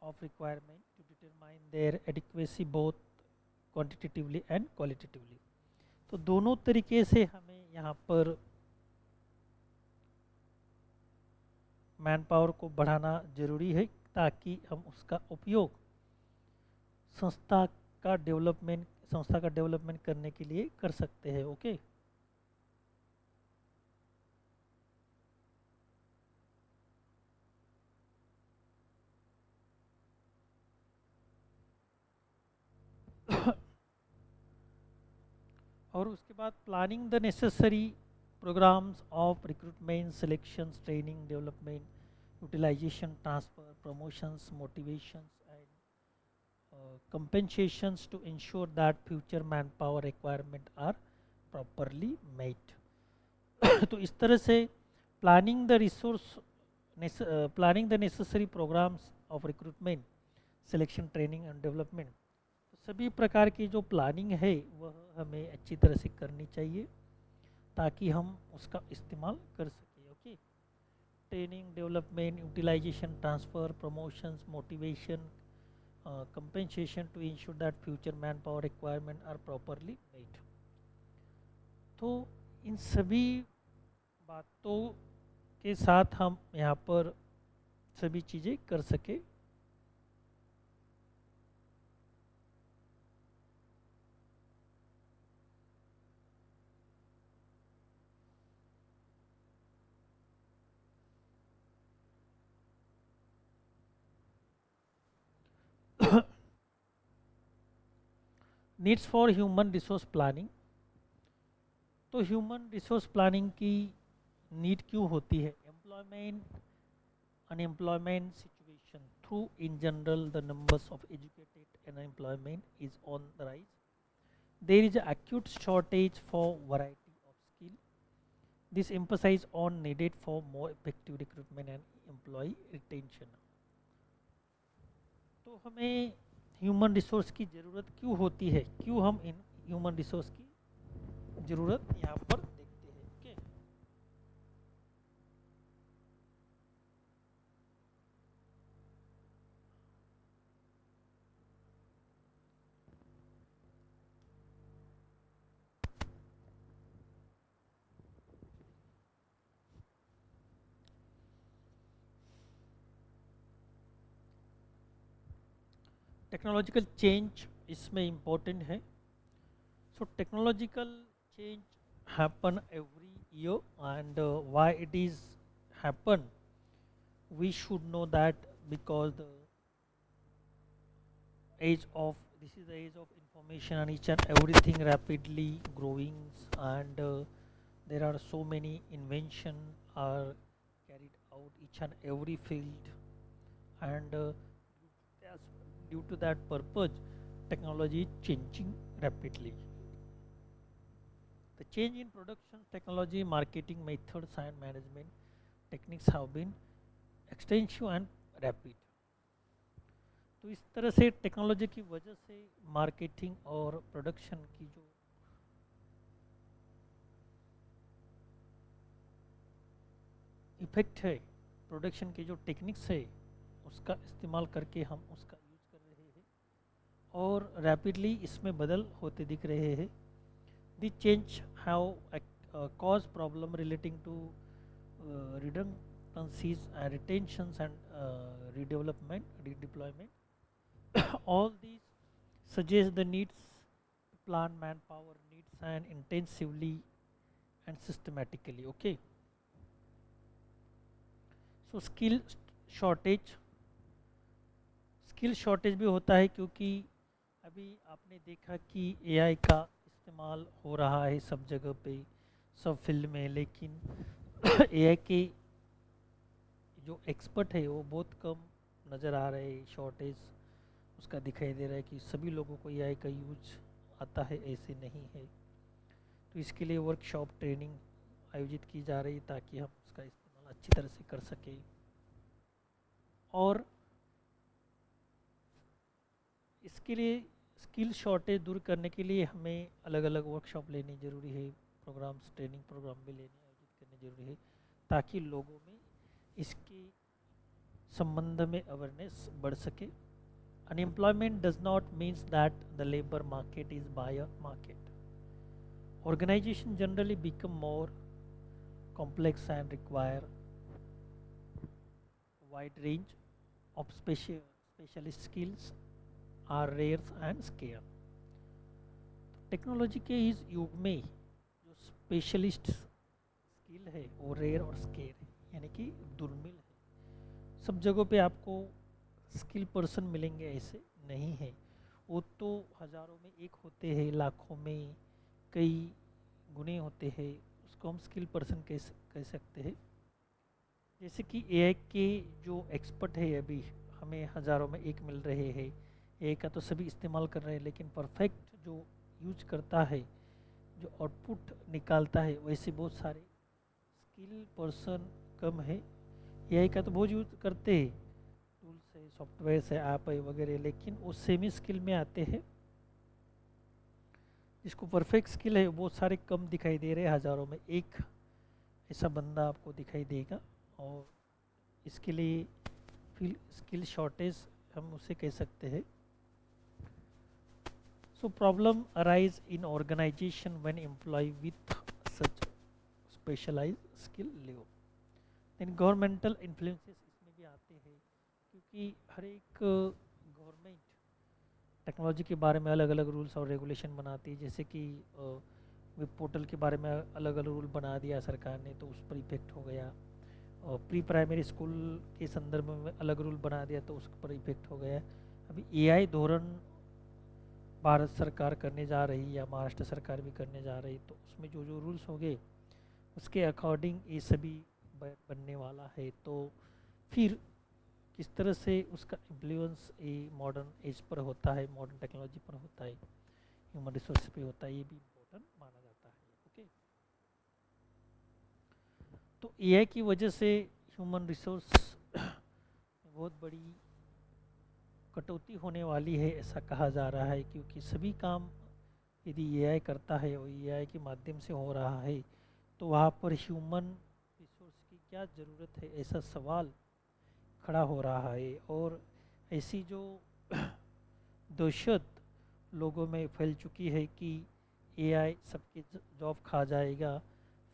of requirement to determine their adequacy both quantitatively and qualitatively। तो दोनों तरीके से हमें यहाँ पर मैन पावर को बढ़ाना जरूरी है ताकि हम उसका उपयोग संस्था संस्था का डेवलपमेंट करने के लिए कर सकते हैं। ओके। और उसके बाद planning the necessary programs of recruitment, selections, training, development, utilization, transfer, promotions, motivations, and compensations to ensure that future manpower requirement are properly met। तो इस तरह से planning the planning the necessary programmes of recruitment, selection, training and development, तो सभी प्रकार की जो planning है वह हमें अच्छी तरह से करनी चाहिए ताकि हम उसका इस्तेमाल कर सकें। Okay. Training, development, utilisation, transfer, promotions, motivation, compensation to ensure that future manpower requirement are properly met. तो इन सभी बातों के साथ हम यहाँ पर सभी चीज़ें कर सके। Needs for human resource planning. तो ह्यूमन रिसोर्स प्लानिंग की नीड क्यों होती है? Employment, unemployment situation through in general the numbers of educated and unemployment is on the rise. There is an acute shortage for variety of skill. This emphasize on needed for more effective recruitment and employee retention। तो हमें human resource की ज़रूरत क्यों होती है, क्यों हम in human resource की ज़रूरत यहाँ पर देखते हैं। ओके। टेक्नोलॉजिकल चेंज इसमें इम्पोर्टेंट है। So technological change happen every year, and why it is happen, we should know that because the age of this is the age of information and each and everything rapidly growing, and there are so many invention are carried out each and every field, and due to that purpose technology is changing rapidly। The change in production technology, marketing methods and management techniques have been extensive and rapid। तो इस तरह से technology की वजह से marketing और production की जो इफेक्ट है, प्रोडक्शन की जो टेक्निक्स है उसका इस्तेमाल करके हम उसका यूज़ कर रहे हैं और रैपिडली इसमें बदल होते दिख रहे हैं। The change have caused problem relating to vacancies and retentions and redevelopment, redeployment. All these suggest the needs to plan manpower needs and intensively and systematically. Okay, so shortage skill shortage भी होता है क्योंकि अभी आपने देखा कि AI का इस्तेमाल हो रहा है सब जगह पे, सब फील्ड में, लेकिन एआई के जो एक्सपर्ट है वो बहुत कम नज़र आ रहे हैं। शॉर्टेज उसका दिखाई दे रहा है कि सभी लोगों को एआई का यूज आता है, ऐसे नहीं है। तो इसके लिए वर्कशॉप ट्रेनिंग आयोजित की जा रही है ताकि हम उसका इस्तेमाल अच्छी तरह से कर सकें। और इसके लिए स्किल शॉर्टेज दूर करने के लिए हमें अलग अलग वर्कशॉप लेनी ज़रूरी है, प्रोग्राम्स, ट्रेनिंग प्रोग्राम भी लेने आयोजित करने ज़रूरी है ताकि लोगों में इसके संबंध में अवेयरनेस बढ़ सके। Unemployment does not means that the labour market is buyer market. Organisation generally become more complex and require wide range of specialist skills are rare and scarce। Technology के इस युग में जो स्पेशलिस्ट स्किल है वो rare और square है, यानी कि दुर्मिल है। सब जगहों पे आपको स्किल पर्सन मिलेंगे ऐसे नहीं है, वो तो हज़ारों में एक होते हैं, लाखों में कई गुने होते हैं, उसको हम स्किल पर्सन कह सकते हैं। जैसे कि एआई के जो एक्सपर्ट है अभी हमें हज़ारों में एक मिल रहे हैं, एआई का तो सभी इस्तेमाल कर रहे हैं, लेकिन परफेक्ट जो यूज करता है, जो आउटपुट निकालता है, वैसे बहुत सारे स्किल पर्सन कम है। एआई का तो बहुत यूज करते हैं, टूल्स है, सॉफ्टवेयर है, ऐप है वगैरह, लेकिन वो सेमी स्किल में आते हैं। जिसको परफेक्ट स्किल है बहुत सारे कम दिखाई दे रहे हैं, हज़ारों में एक ऐसा बंदा आपको दिखाई देगा। और इसके लिए फिर स्किल शॉर्टेज हम उसे कह सकते हैं। So problem arise in organization when employee with such specialized skill leave। then governmental influences इसमें भी आते हैं, क्योंकि हर एक गवर्नमेंट टेक्नोलॉजी के बारे में अलग अलग रूल्स और रेगुलेशन बनाती है। जैसे कि वेब पोर्टल के बारे में अलग अलग रूल बना दिया सरकार ने, तो उस पर इफेक्ट हो गया। और प्री प्राइमरी स्कूल के संदर्भ में अलग रूल बना दिया तो उस पर इफेक्ट हो गया। अभी एआई धोरण भारत सरकार करने जा रही या महाराष्ट्र सरकार भी करने जा रही, तो उसमें जो जो रूल्स होंगे उसके अकॉर्डिंग ये सभी बनने वाला है। तो फिर किस तरह से उसका इन्फ्लुएंस ये मॉडर्न एज पर होता है, मॉडर्न टेक्नोलॉजी पर होता है, ह्यूमन रिसोर्स पे होता है, ये भी इम्पोर्टेंट माना जाता है। ओके, तो एआई की वजह से ह्यूमन रिसोर्स बहुत बड़ी कटौती होने वाली है ऐसा कहा जा रहा है, क्योंकि सभी काम यदि एआई करता है और एआई के माध्यम से हो रहा है तो वहाँ पर ह्यूमन रिसोर्स की क्या ज़रूरत है, ऐसा सवाल खड़ा हो रहा है। और ऐसी जो दहशत लोगों में फैल चुकी है कि एआई सबके जॉब खा जाएगा,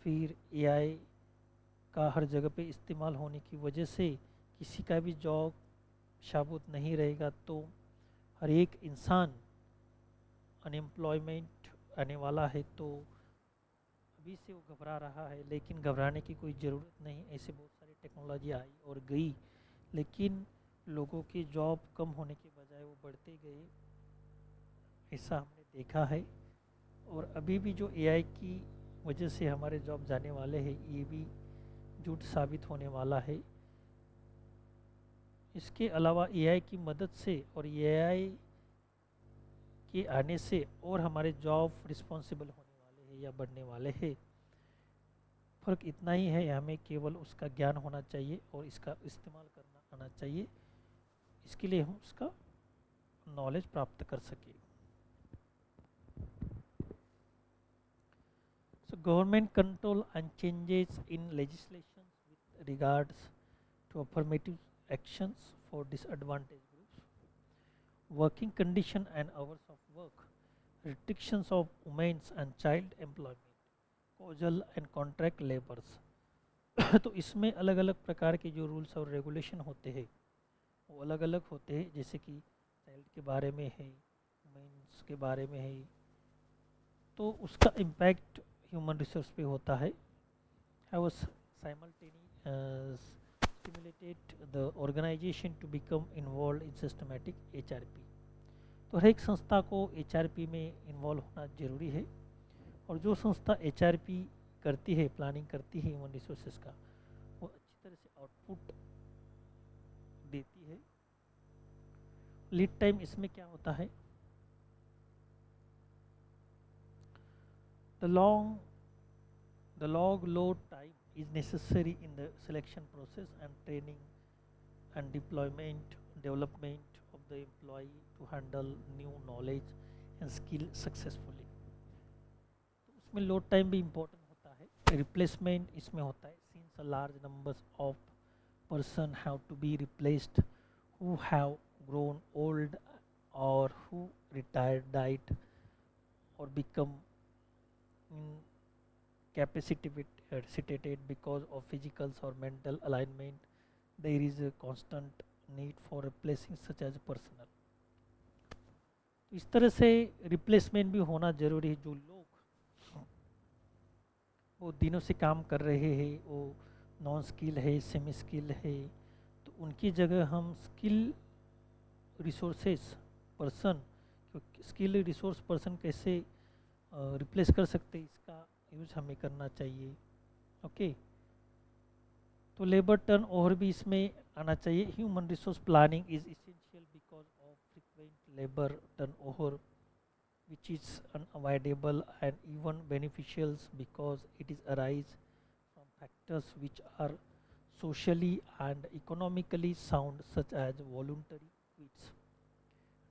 फिर एआई का हर जगह पे इस्तेमाल होने की वजह से किसी का भी जॉब शाबूत नहीं रहेगा, तो हर एक इंसान अनएम्प्लॉयमेंट आने वाला है। तो अभी से वो घबरा रहा है, लेकिन घबराने की कोई ज़रूरत नहीं। ऐसे बहुत सारी टेक्नोलॉजी आई और गई, लेकिन लोगों की जॉब कम होने के बजाय वो बढ़ते गए, ऐसा हमने देखा है। और अभी भी जो एआई की वजह से हमारे जॉब जाने वाले हैं, ये भी झूठ साबित होने वाला है। इसके अलावा एआई की मदद से और एआई के आने से और हमारे जॉब रिस्पॉन्सिबल होने वाले हैं या बढ़ने वाले हैं। फ़र्क इतना ही है, हमें केवल उसका ज्ञान होना चाहिए और इसका इस्तेमाल करना आना चाहिए, इसके लिए हम उसका नॉलेज प्राप्त कर सकें। So government control and changes in legislation with regards to affirmative actions for disadvantaged groups, working condition and hours of work, restrictions of women's and child employment, causal and contract labors, तो इसमें अलग अलग प्रकार के जो rules और regulation होते हैं वो अलग अलग होते हैं, जैसे कि चाइल्ड के बारे में है, वुमेन्स के बारे में है, तो उसका इम्पैक्ट ह्यूमन रिसोर्स पे होता है। I was simultaneously stimulated the organization to become involved in systematic HRP। तो हर एक संस्था को HRP में इन्वॉल्व होना जरूरी है, और जो संस्था HRP करती है, प्लानिंग करती है ह्यूमन रिसोर्सेज का, वो अच्छी तरह से आउटपुट देती है। लीड टाइम इसमें क्या होता है, the long the log load time is necessary in the selection process and training and deployment development of the employee to handle new knowledge and skill successfully। तो उसमें लोड टाइम भी important होता है। Replacement इसमें होता है, since a large numbers of person have to be replaced who have grown old or who retired, died or become incapacitated because of physical or mental alignment, there is a constant need for replacing such as personnel। तो इस तरह से replacement भी होना जरूरी है। जो लोग वो दिनों से काम कर रहे हैं, वो नॉन स्किल है, सेमी स्किल है, तो उनकी जगह हम skill resources person, skill resource person कैसे रिप्लेस कर सकते हैं, इसका यूज हमें करना चाहिए। ओके, तो लेबर टर्न ओवर भी इसमें आना चाहिए। Human resource planning is essential because of frequent labour turn over which is unavoidable and even beneficial because it is arise from factors which are socially and economically sound, such as voluntary quits,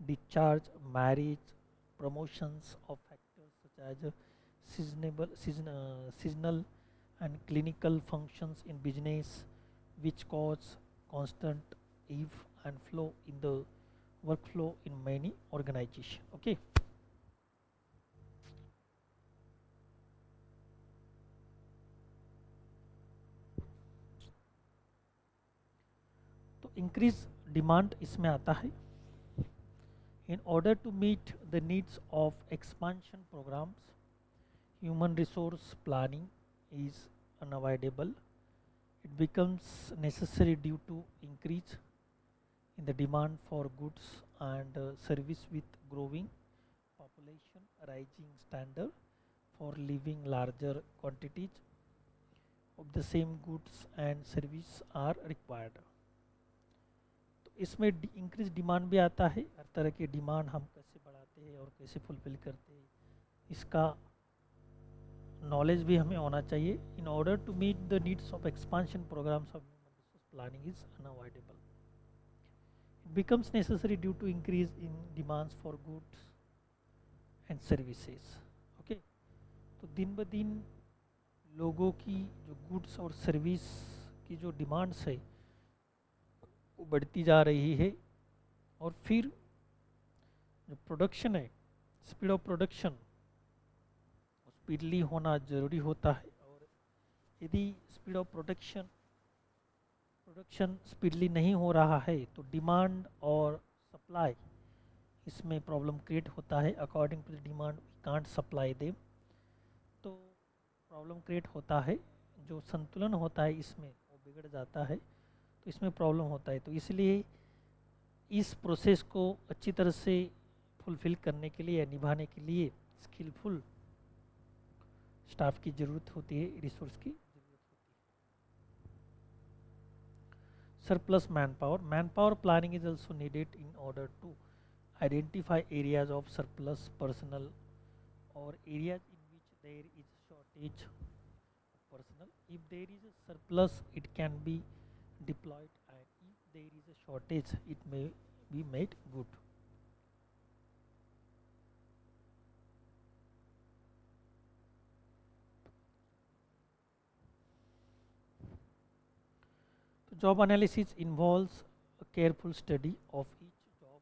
discharge, marriage, promotions of factors such as seasonal and clinical functions in business which cause constant ebb and flow in the workflow in many organizations। Okay, तो increase demand इसमें आता है। In order to meet the needs of expansion programmes, human resource planning is unavoidable। It becomes necessary due to increase in the demand for goods and service with growing population, rising standard for living, larger quantities of the same goods and service are required। तो इसमें increase demand भी आता है। हर तरह की demand हम कैसे बढ़ाते हैं और कैसे फुलफिल करते हैं, इसका नॉलेज भी हमें होना चाहिए। In order to meet the needs of expansion programmes of human resource planning is unavoidable. It becomes necessary due to increase in demands for goods and services. Okay, तो दिन ब दिन लोगों की जो गुड्स और सर्विस की जो डिमांड्स है वो बढ़ती जा रही है, और फिर जो प्रोडक्शन है, स्पीड ऑफ प्रोडक्शन स्पीडली होना ज़रूरी होता है। और यदि स्पीड ऑफ प्रोडक्शन स्पीडली नहीं हो रहा है तो डिमांड और सप्लाई इसमें प्रॉब्लम क्रिएट होता है। According to the demand we can't supply them, तो प्रॉब्लम क्रिएट होता है। जो संतुलन होता है इसमें वो बिगड़ जाता है, तो इसमें प्रॉब्लम होता है। तो इसलिए इस प्रोसेस को अच्छी तरह से फुलफिल करने के लिए या निभाने के लिए स्किलफुल स्टाफ की ज़रूरत होती है, रिसोर्स की ज़रूरत होती है। Surplus manpower planning is also needed in order to identify areas of surplus personnel और areas in which there is shortage of personnel. If there is a surplus it can be deployed, and if there is a shortage it may be made good. Job analysis involves a careful study of each job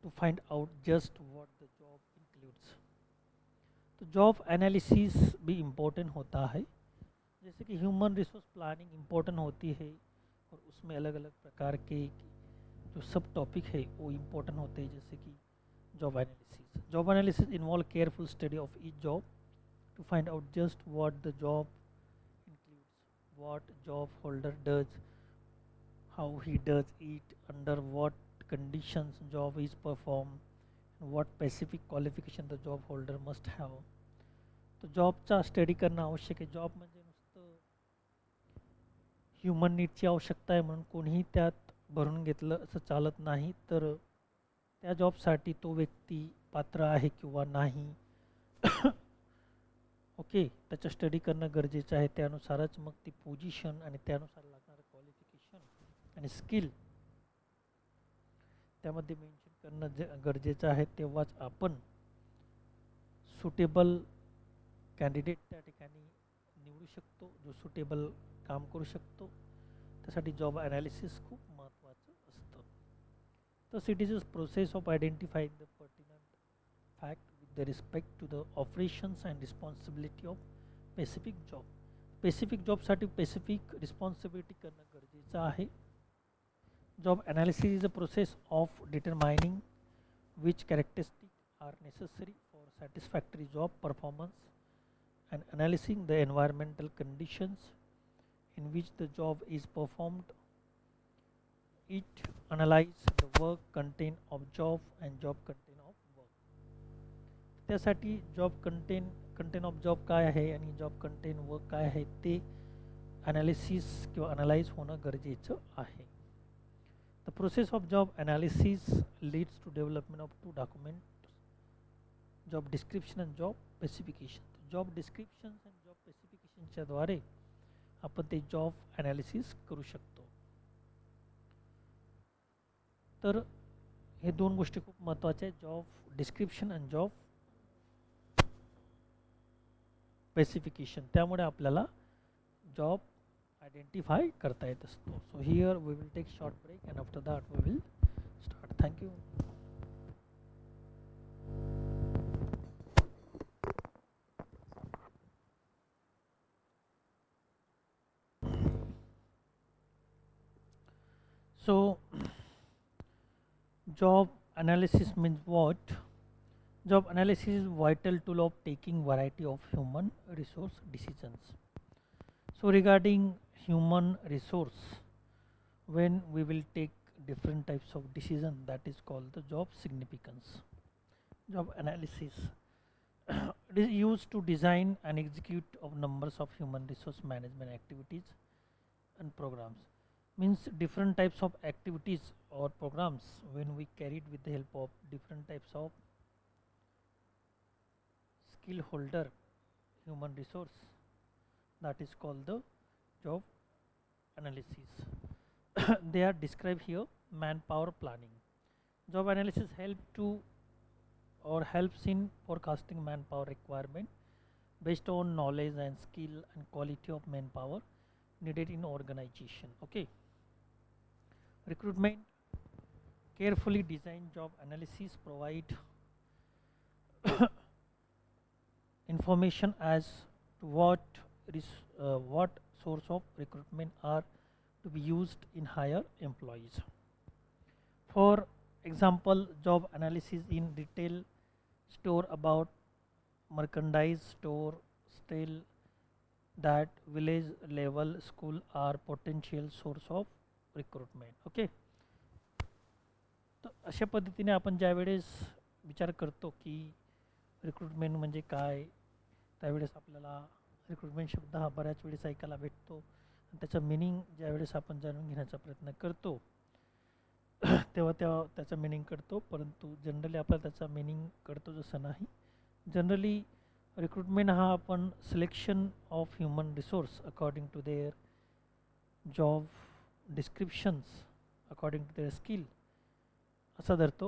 to find out just what the job includes। तो job analysis भी important होता है। जैसे कि human resource planning important होती है और उसमें अलग अलग प्रकार के जो सब टॉपिक है वो इम्पोर्टेंट होते हैं, जैसे कि job analysis. Job analysis involve careful study of each job to find out just what the job includes, what job holder does, how he does it, under what conditions job is performed, and what specific qualification the job holder must have. तो जॉबचा study करणं आवश्यक आहे. Job म्हणजे नुसतं human नीडची आवश्यकता आहे म्हणून कोणीही त्यात भरून घेतलं असं चालत नाही, तर त्या जॉबसाठी तो व्यक्ती पात्र आहे किंवा नाही ओके, त्याचं स्टडी करणं गरजेचं आहे. त्यानुसारच मग ती पोझिशन आणि त्यानुसार लागणारं क्वालिफिकेशन आणि स्किल त्यामध्ये मेन्शन करणं गरजेचं आहे. तेव्हाच आपण सुटेबल कॅन्डिडेट त्या ठिकाणी निवडू शकतो, जो सुटेबल काम करू शकतो. त्यासाठी जॉब ॲनालिसिस खूप महत्त्वाचं असतं. तर it is a process of identifying the pertinent fact with respect to the operations and responsibility of specific job. Specific जॉबसाठी स्पेसिफिक रिस्पॉन्सिबिलिटी करणं गरजेचं आहे. Job analysis is a process of determining which characteristic are necessary for satisfactory job performance and analyzing the environmental conditions in which the job is performed. It analyzes the work content of job and job content of work. त्यासाठी job content of job काय आहे आणि job content work काय आहे ते analysis किंवा analyse होणं गरजेचं आहे. The process of job analysis leads to development of two document, job description आणि जॉब स्पेसिफिकेशन. जॉब डिस्क्रिप्शन आणि जॉब स्पेसिफिकेशनच्या द्वारे आपण ते जॉब ॲनालिसिस करू शकतो. तर हे दोन गोष्टी खूप महत्त्वाच्या आहेत, जॉब डिस्क्रिप्शन आणि जॉब स्पेसिफिकेशन. त्यामुळे आपल्याला जॉब आयडेंटिफाय करता येत असतो. So here we will take short break and after that we will start. Thank you. So job analysis means what? Job analysis is vital tool of taking variety of human resource decisions. So regarding human resource, when we will take different types of decision, that is called the job significance. Job analysis it is used to design and execute of numbers of human resource management activities and programs. Means different types of activities or programs when we carried with the help of different types of skill holder human resource, that is called the job analysis. They are described here. Manpower planning. Job analysis helps in forecasting manpower requirement based on knowledge and skill and quality of manpower needed in organization. Okay. Recruitment. Carefully designed job analysis provide information as to what source of recruitment are to be used in hire employees. For example, job analysis in retail store about merchandise store still that village level school are potential source of recruitment. Okay, तर अशा पद्धतीने आपण ज्यावेळेस विचार करतो की recruitment म्हणजे काय, त्यावेळेस आपल्याला रिक्रुटमेंट शब्द हा बऱ्याच वेळेस ऐकायला भेटतो आणि त्याचं मिनिंग ज्यावेळेस आपण जाणून घेण्याचा प्रयत्न करतो तेव्हा त्याचा मिनिंग कळतो, परंतु जनरली आपल्याला त्याचा मिनिंग कळतो जसं नाही. जनरली रिक्रुटमेंट हा आपण selection of human resource according to their job descriptions according to their skill असा धरतो.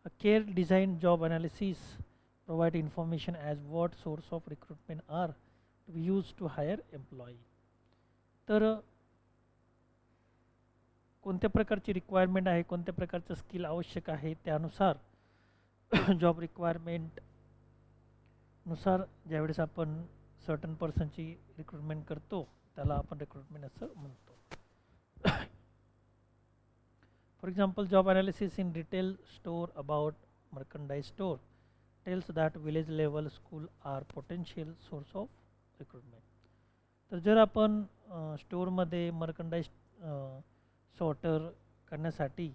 A care designed job analysis provide information as what source of recruitment are to be used to hire employee. तर कोणत्या प्रकारची requirement आहे, कोणत्या प्रकारचं skill आवश्यक आहे, त्यानुसार जॉब रिक्वायरमेंट नुसार ज्यावेळेस आपण सर्टन पर्सनची रिक्रुटमेंट करतो त्याला आपण रिक्रुटमेंट असं म्हणतो. For example, job analysis in retail store about merchandise store tells that village level school are potential source of recruitment. तर जर आपण स्टोअरमध्ये मर्कंडाईज सॉर्टर करण्यासाठी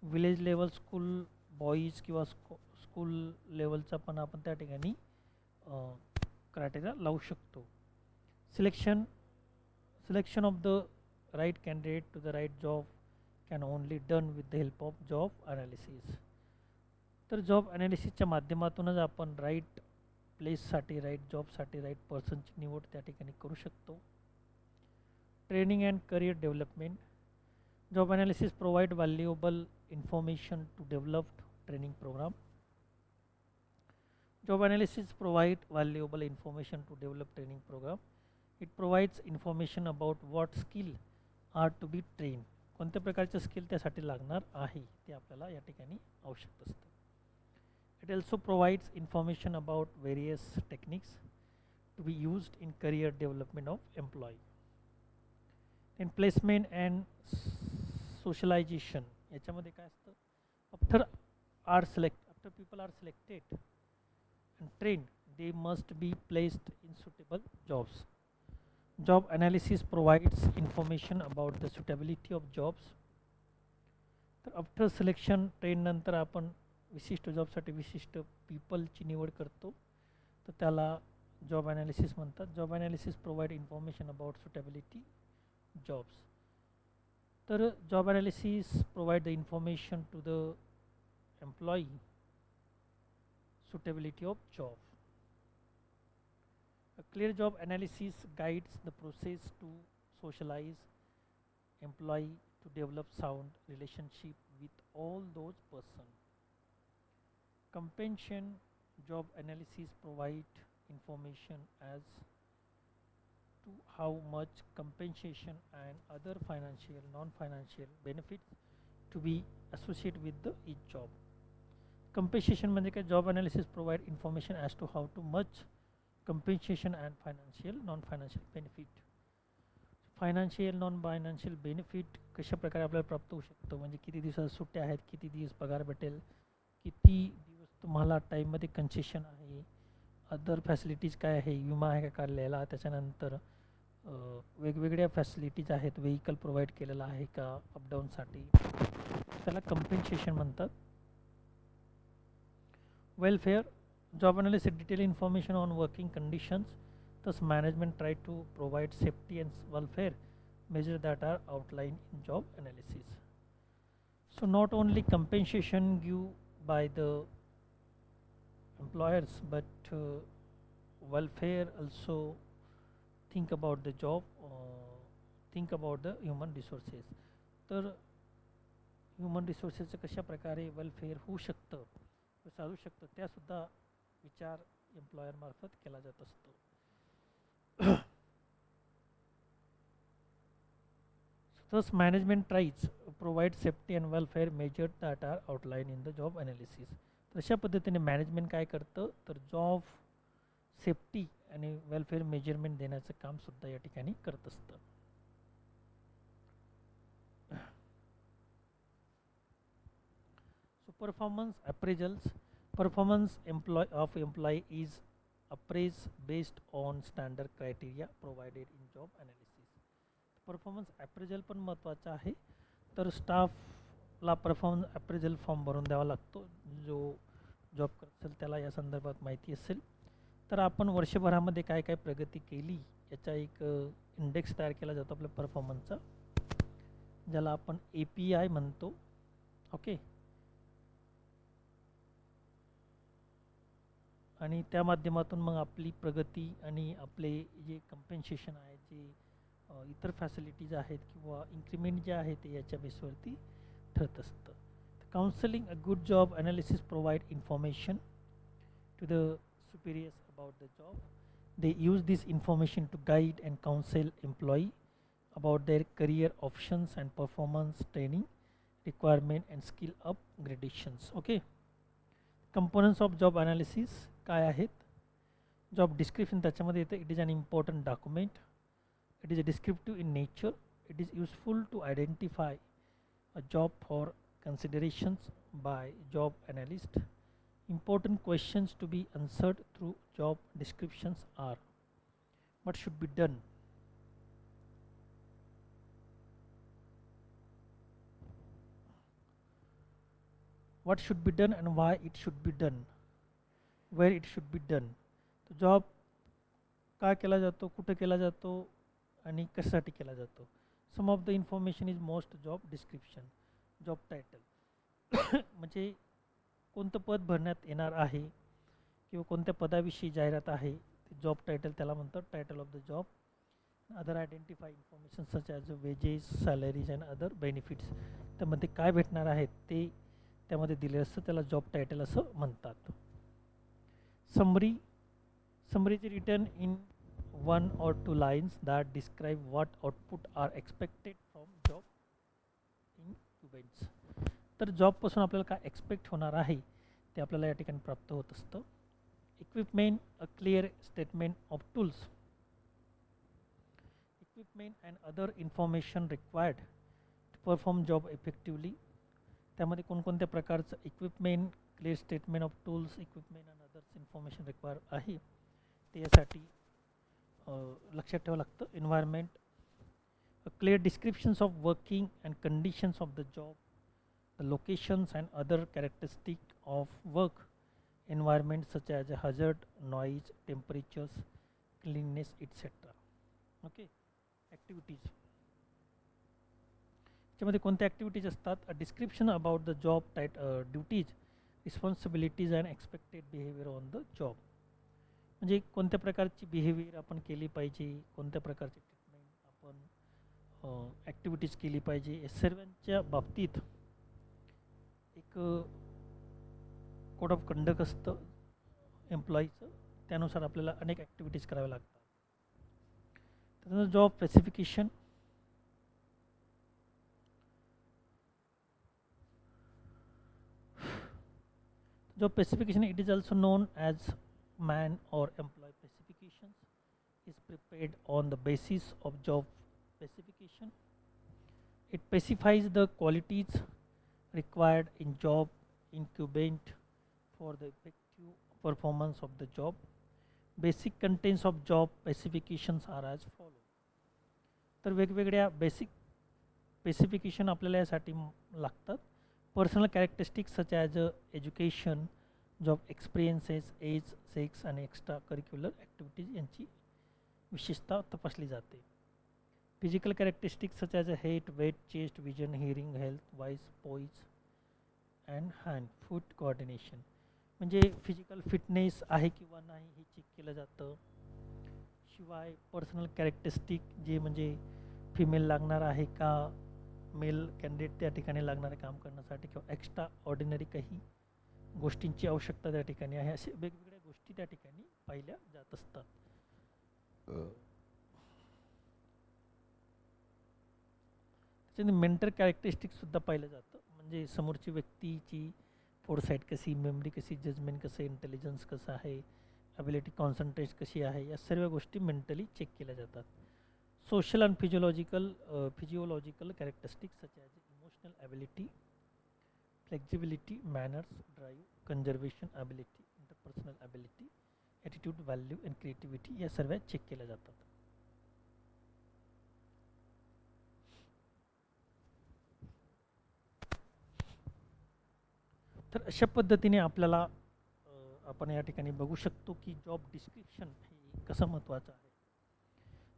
विलेज लेवल स्कूल बॉईज किंवा स्कूल लेवलचा पण आपण त्या ठिकाणी क्रायटेरिया लावू शकतो. Selection of the right candidate to the right job can only done with the help of job analysis. तर जॉब अनालिसिसच्या माध्यमातूनच आपण राईट प्लेससाठी, राईट जॉबसाठी, राईट पर्सनची निवड त्या ठिकाणी करू शकतो. Training and career development. Job analysis provide valuable information to develop training program. Job analysis provide valuable information to develop training program. It provides information about what skill are to be trained. कोणत्या प्रकारचे skill त्यासाठी लागणार आहे ते आपल्याला या ठिकाणी आवश्यक असतं. It also provides information about various techniques to be used in career development of employee. In placement and socialization, याच्यामध्ये काय असतं, after people are selected and train they must be placed in suitable jobs. Job analysis provides information about the suitability of jobs. तर after selection, train नंतर आपण विशिष्ट जॉबसाठी विशिष्ट पीपलची निवड करतो, तर त्याला जॉब अनालिसिस म्हणतात. Job analysis provide information about suitability jobs. तर job analysis provide the information to the employee suitability of job. A clear job analysis guides the process to socialize employee to develop sound relationship with all those person. Compensation job analysis provide information as to how much compensation and other financial, non-financial benefits to be associated with the each job. Compensation म्हणजे काय, job analysis provide information as to how to much compensation and financial, non-financial benefit. Financial, non financial benefit कशा प्रकारे आपल्याला प्राप्त होऊ शकतं, म्हणजे किती दिवसात सुट्ट्या आहेत, किती दिवस पगार भेटेल, किती दिवस तुम्हाला टाईममध्ये कन्सेशन आहे, अदर फॅसिलिटीज काय आहे, विमा आहे का काढलेला, त्याच्यानंतर वेगवेगळ्या फॅसिलिटीज आहेत, व्हेकल प्रोव्हाइड केलेला आहे का अपडाऊनसाठी, त्याला कंपेन्सेशन म्हणतात. Welfare. Job analysis detail information on working conditions. Thus, management try to provide safety and welfare measures that are outlined in job analysis. So, not only compensation given by the employers, but welfare also think about the job, think about the human resources. तर human रिसोर्सेसचं कशा प्रकारे welfare होऊ शकतं, चालू शकतं, त्यासुद्धा विचार एम्प्लॉयरमार्फत केला जात असतो. Thus, management tries to provide safety and welfare measures that are outlined in the job analysis. तर अशा पद्धतीने मॅनेजमेंट काय करतं, तर जॉब सेफ्टी आणि वेलफेअर मेजरमेंट देण्याचं काम सुद्धा या ठिकाणी करत असतं. So, performance appraisals. Performance of employee is appraised based on standard criteria provided in job analysis. Performance appraisal पण महत्त्वाचं आहे. तर स्टाफला परफॉर्मन्स ॲप्रेजल फॉर्म भरून द्यावा लागतो. जो जॉब करत असेल त्याला या संदर्भात माहिती असेल. तर आपण वर्षभरामध्ये काय काय प्रगती केली याचा एक इंडेक्स तयार केला जातो आपल्या परफॉर्मन्सचा, ज्याला आपण API म्हणतो. ओके. आणि त्या माध्यमातून मग आपली प्रगती आणि आपले जे कंपेन्सेशन आहे, जे इतर फॅसिलिटीज आहेत किंवा इन्क्रीमेंट जे आहे ते याच्या बेसवरती ठरत असतं. Counselling. A good job analysis provide information to the superiors about the job. They use this information to guide and counsel employee about their career options and performance training requirement and skill upgradations. Okay. Components of job analysis काय आहेत, job description त्याच्यामध्ये येतं, it is an important document, it is descriptive in nature, it is useful to identify a job for considerations by job analyst. Important questions to be answered through job descriptions are: what should be done, what should be done and why it should be done, where it should be done. तो job का केला जातो, कुठं केला जातो आणि कशासाठी केला जातो. Some of the information is most job description. Job title म्हणजे कोणतं पद भरण्यात येणार आहे किंवा कोणत्या पदाविषयी जाहिरात आहे, ते जॉब टायटल त्याला म्हणतात, title of the job. Other identify information such as wages, salaries and other benefits. त्यामध्ये काय भेटणार आहेत ते त्यामध्ये दिले असतं, त्याला जॉब टायटल असं म्हणतात. Summary is written in 1 or 2 lines that describe what output are expected from job incumbents. तर जॉबपासून आपल्याला काय एक्सपेक्ट होणार आहे ते आपल्याला या ठिकाणी प्राप्त होत असतं. Equipment, a clear statement of tools. Equipment and other information required to perform job effectively. त्यामध्ये कोणकोणत्या प्रकारचं equipment, clear statement of tools, equipment and others information require आहे ते यासाठी लक्षात ठेवावं लागतं. Environment, a clear descriptions of working and conditions of the job, the locations and other characteristic of work environment such as a hazard, noise, temperatures, cleanness etcetera. Okay. Activities, त्याच्यामध्ये कोणत्या activities असतात. A description about the job duties, responsibilities and expected behaviour on the job. म्हणजे कोणत्या प्रकारची behaviour आपण केली पाहिजे, कोणत्या प्रकारची ट्रीटमेंट आपण ॲक्टिव्हिटीज केली पाहिजे, या सर्वांच्या बाबतीत एक कोड ऑफ कंडक्ट असतं एम्प्लॉईचं, त्यानुसार आपल्याला अनेक ॲक्टिव्हिटीज कराव्या लागतात. त्यानंतर job specification. Job specification, it is also known as man or employee specifications, is prepared on the basis of job specification. It specifies the qualities required in job incumbent for the effective performance of the job. Basic contents of job specifications are as follow. तर वेगवेगळ्या basic specification आपल्याला यासाठी लागतात. Personal characteristics such as education, job experiences, age, sex आणि extra curricular activities यांची विशेषता तपासली जाते. Physical characteristics such as a height, weight, chest, vision, hearing, health, voice, poise and hand, foot coordination. म्हणजे physical fitness आहे किंवा नाही हे check केलं जातं. शिवाय पर्सनल कॅरेक्टरिस्टिक जे म्हणजे फिमेल लागणार आहे का, मेल कॅन्डिडेट त्या ठिकाणी लागणारे काम करण्यासाठी, किंवा एक्स्ट्रा ऑर्डिनरी काही गोष्टींची आवश्यकता त्या ठिकाणी आहे, असे वेगवेगळ्या गोष्टी त्या ठिकाणी पाहिल्या जात असतात. त्याच्याने मेंटल कॅरेक्टरिस्टिक्ससुद्धा पाहिलं जातं, म्हणजे समोरची व्यक्तीची फोरसाईट कशी, मेमरी कशी, जजमेंट कसं, इंटेलिजन्स कसं आहे, ॲबिलिटी, कॉन्सन्ट्रेट कशी आहे, या सर्व गोष्टी मेंटली चेक केल्या जातात. Social and physiological characteristics such as emotional ability, flexibility, manners, drive, conservation ability, interpersonal ability, attitude, value and creativity या सर्व चेक केल्या जातात. तर अशा पद्धतीने आपल्याला आपण या ठिकाणी बघू शकतो की जॉब डिस्क्रिप्शन हे कसं महत्त्वाचं आहे.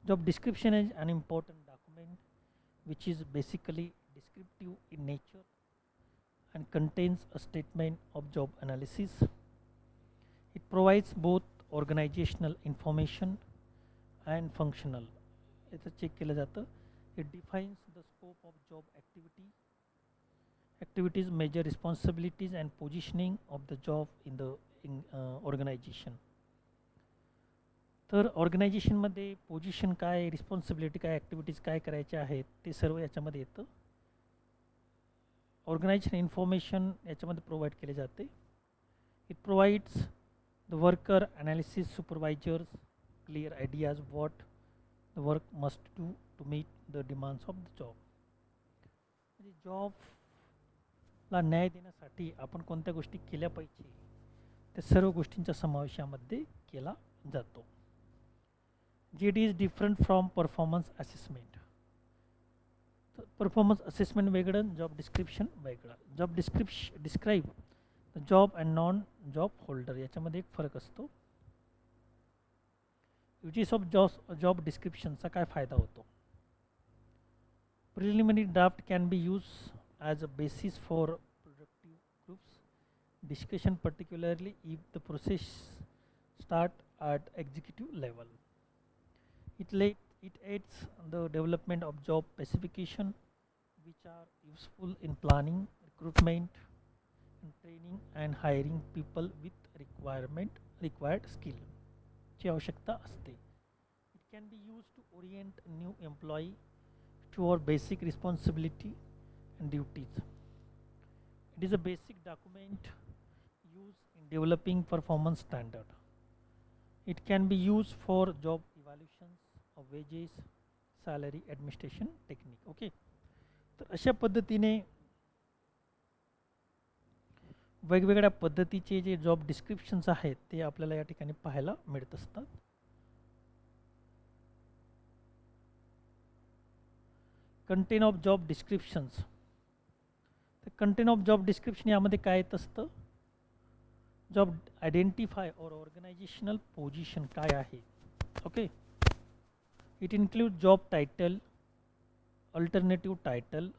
Job description is an important document which is basically descriptive in nature and contains a statement of job analysis. It provides both organizational information and functional. याचं चेक केलं जातं. It defines the scope of job activities, major responsibilities and positioning of the job in the organization. तर ऑर्गनायझेशनमध्ये position काय, responsibility काय, activities काय करायच्या आहेत ते सर्व याच्यामध्ये येतं. ऑर्गनायझेशन इन्फॉर्मेशन याच्यामध्ये प्रोव्हाइड केले जाते. It provides The worker analysis supervisors clear ideas what the work must do to meet the demands of the job. म्हणजे जॉबला न्याय देण्यासाठी आपण कोणत्या गोष्टी केल्या पाहिजे त्या सर्व गोष्टींच्या समावेशामध्ये केला जातो. GD is different from performance assessment. Performance assessment वेगळं, जॉब डिस्क्रिप्शन वेगळं. Job describe the job and non job holder याच्यामध्ये एक फरक असतो. युजेस ऑफ जॉब डिस्क्रिप्शनचा काय फायदा होतो. Preliminary draft can be use as a basis for productive groups discussion particularly if the process start at executive level. It aids the development of job specification which are useful in planning, recruitment and training and hiring people with required skill ची आवश्यकता असते. It can be used to orient a new employee toward basic responsibility and duties. It is a basic document used in developing performance standard. It can be used for job evaluations of wages, salary, administration technique. Okay. तर अशा पद्धतीने वेगवेगळ्या पद्धतीचे जे job descriptions आहेत ते आपल्याला या ठिकाणी पाहायला मिळत असतात. Content of job descriptions. तर कंटेंट ऑफ जॉब डिस्क्रिप्शन यामध्ये काय येत असतं. जॉब आयडेंटिफाय और ऑर्गनायझेशनल पोझिशन काय आहे. Okay. It include job title, alternative title,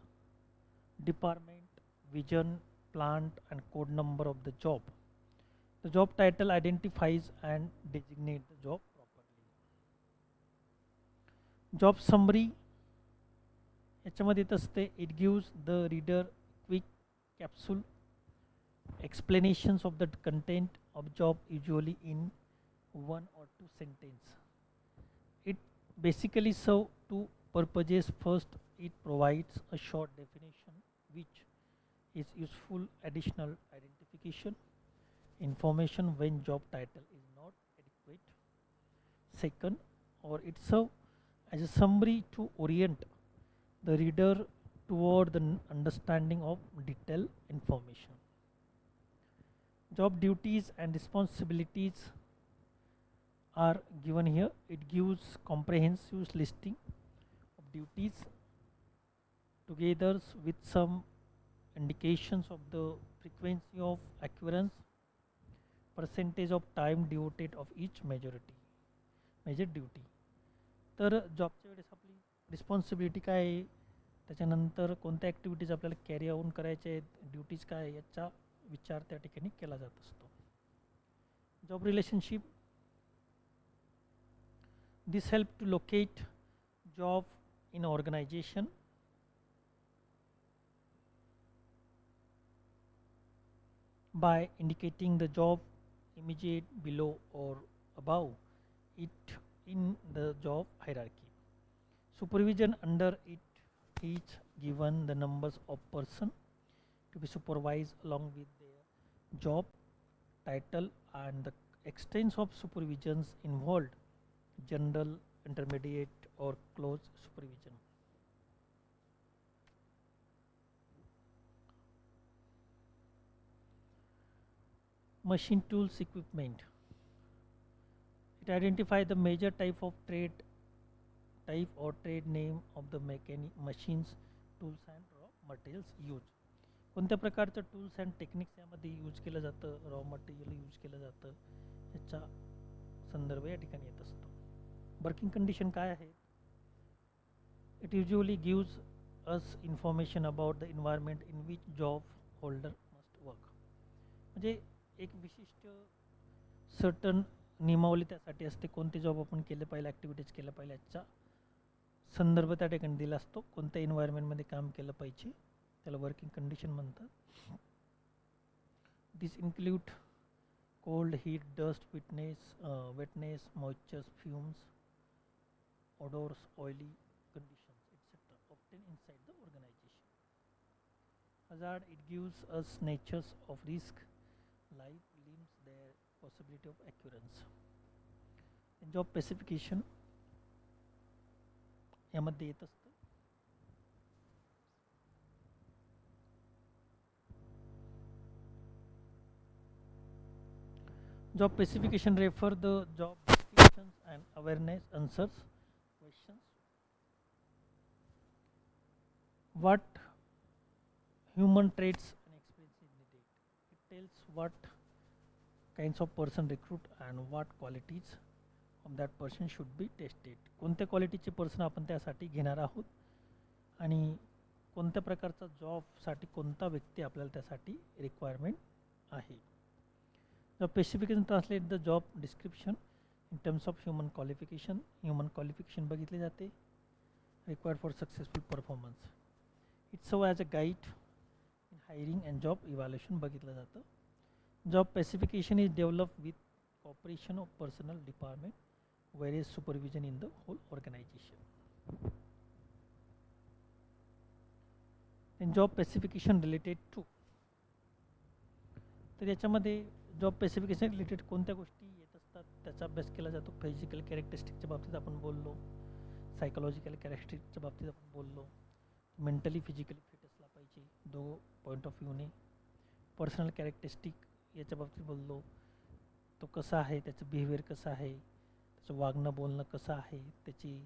department, vision, plant and code number of the job. The job title identifies and designates the job properly. Job summary याच्यामध्ये येत असते. It gives the reader quick capsule explanations of the content of job usually in 1 or 2 sentences. It basically serves two purposes. First, it provides a short definition which is useful additional identification information when job title is not adequate. Second, or it serves as a summary to orient the reader toward the understanding of detailed information. Job duties and responsibilities are given here. It gives comprehensive listing of duties together with some indications of the frequency of occurrence, percentage of time devoted of each major duty. तर जॉबच्या वेळेस आपली responsibility काय आहे, त्याच्यानंतर कोणत्या activities आपल्याला carry on करायच्या आहेत, ड्युटीज काय आहे याचा विचार त्या ठिकाणी केला जात असतो. Job relationship. This help to locate job in organisation. By indicating the job immediate below or above it in the job hierarchy. Supervision under it is given the numbers of person to be supervised along with their job title and the extent of supervisions involved, general, intermediate or close supervision. Machine tools equipment. It identifies the major type or trade name of the machines, tools and raw materials used. कोणत्या प्रकारचं tools and techniques यामध्ये use केलं जातं, raw material use केलं जातं याचा संदर्भ या ठिकाणी येत असतो. वर्किंग कंडिशन काय आहे. It usually gives us information about the environment in which job holder must work. म्हणजे एक विशिष्ट सर्टन नियमावली त्यासाठी असते. कोणते जॉब आपण केले पाहिजे, ॲक्टिव्हिटीज केल्या पाहिजे याचा संदर्भ त्या ठिकाणी दिला असतो. कोणत्या एन्व्हायरमेंटमध्ये काम केलं पाहिजे त्याला वर्किंग कंडिशन म्हणतात. This include cold, heat, dust, वेटनेस, moisture, fumes, odors, oily conditions, etc. obtained inside the organization. Hazard. It gives us natures of risk, life, limbs, their possibility of occurrence. Job specification यामध्ये येत असतं. Job specification refer the job descriptions and awareness answers questions. What human traits and experience is needed. It tells what kinds of person recruit and what qualities of that person should be tested. कोणत्या क्वालिटीचे person आपण त्यासाठी घेणार आहोत आणि कोणत्या प्रकारचा जॉबसाठी कोणता व्यक्ती आपल्याला त्यासाठी रिक्वायरमेंट आहे. Job specification translate the job description in terms of human qualification. Human qualification बघितले जाते required for successful performance. It serve as a guide in hiring and job evaluation बघितलं जातं. Job specification is developed with cooperation of personnel department, various supervision in the whole organization. And job specification related to, तर याच्यामध्ये job specification related कोणत्या गोष्टी येत असतात त्याचा अभ्यास केला जातो. फिजिकल कॅरेक्टरिस्टिकच्या बाबतीत आपण बोललो, सायकोलॉजिकल कॅरेक्टरिस्टिकच्या बाबतीत आपण बोललो, मेंटली फिजिकली फिट असला पाहिजे दो पॉईंट ऑफ व्ह्यूने. पर्सनल कॅरेक्टरिस्टिक याच्या बाबतीत बोललो, तो कसा आहे, त्याचं बिहेवियर कसं आहे, त्याचं वागणं बोलणं कसं आहे, त्याची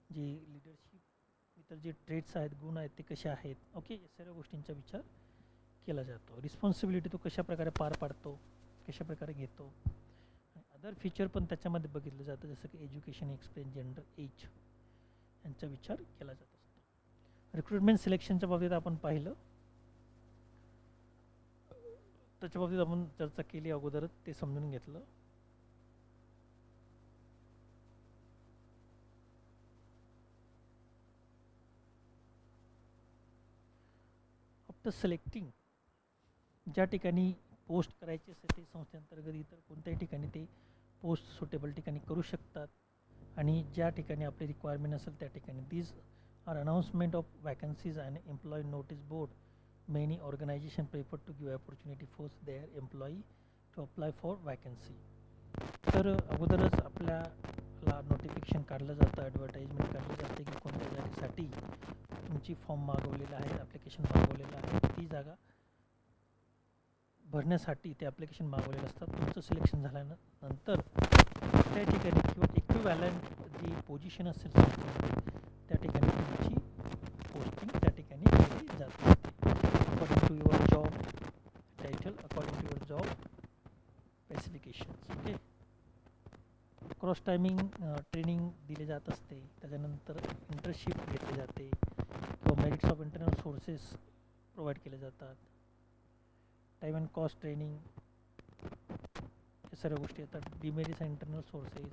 जी लिडरशिप इतर जे ट्रेट्स आहेत, गुण आहेत ते कसे आहेत. ओके, या सर्व गोष्टींचा विचार केला जातो. रिस्पॉन्सिबिलिटी तो कशा प्रकारे पार पाडतो, कशा प्रकारे घेतो. आणि अदर फीचर पण त्याच्यामध्ये बघितलं जातं, जसं की एज्युकेशन, एक्सपिरियन्स, जेंडर, एज यांचा विचार केला जात असतो. रिक्रुटमेंट सिलेक्शनच्या बाबतीत आपण पाहिलं, त्याच्या बाबतीत आपण चर्चा केली अगोदरच, ते समजून घेतलं. आफ्टर सिलेक्टिंग, ज्या ठिकाणी पोस्ट करायची असेल ते संस्थेअंतर्गत इतर कोणत्याही ठिकाणी ते पोस्ट सुटेबल ठिकाणी करू शकतात. आणि ज्या ठिकाणी आपली रिक्वायरमेंट असेल त्या ठिकाणी these are announcement of vacancies and employee notice board. Many organisation prefer to give opportunity for their employee to apply for vacancy. तर अगोदरच आपल्याला नोटिफिकेशन काढलं जातं, ॲडव्हर्टाईजमेंट काढली जाते की कोणत्या जागेसाठी तुमची फॉर्म मागवलेला आहे, ॲप्लिकेशन मागवलेलं आहे. ती जागा भरण्यासाठी ते ॲप्लिकेशन मागवलेलं असतात. तुमचं सिलेक्शन झाल्यानंतर त्या ठिकाणी किंवा इक्विव्हॅलंट जी पोझिशन असेल त्या ठिकाणी तुमची पोस्टिंग त्या ठिकाणी केली जात असते according to your job title, according to your job specifications. Okay, cross timing training दिले जात असते. त्याच्यानंतर इंटर्नशिप घेतली जाते किंवा merits of internal sources provide केले जातात. टाईम अँड कॉस्ट ट्रेनिंग, या सर्व गोष्टी येतात. डिमेरिट्स अँड इंटरनल सोर्सेस,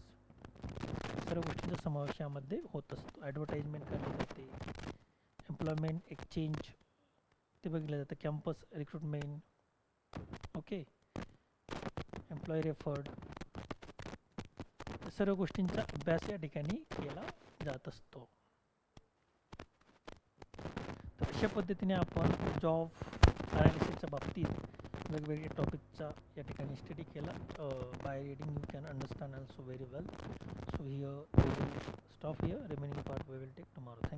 सर्व गोष्टींचा समावेश यामध्ये होत असतो. ॲडव्हर्टाईजमेंट करली जाते, एम्प्लॉयमेंट एक्सचेंज ते बघितलं जातं, campus recruitment, okay, employee referred, सर्व गोष्टींचा अभ्यास या ठिकाणी केला जात असतो. तर अशा पद्धतीने आपण जॉब ॲनालिसिसच्या बाबतीत वेगवेगळ्या टॉपिकचा या ठिकाणी स्टडी केला. By reading you can understand also very well. So here we will stop here. Remaining part we will take tomorrow.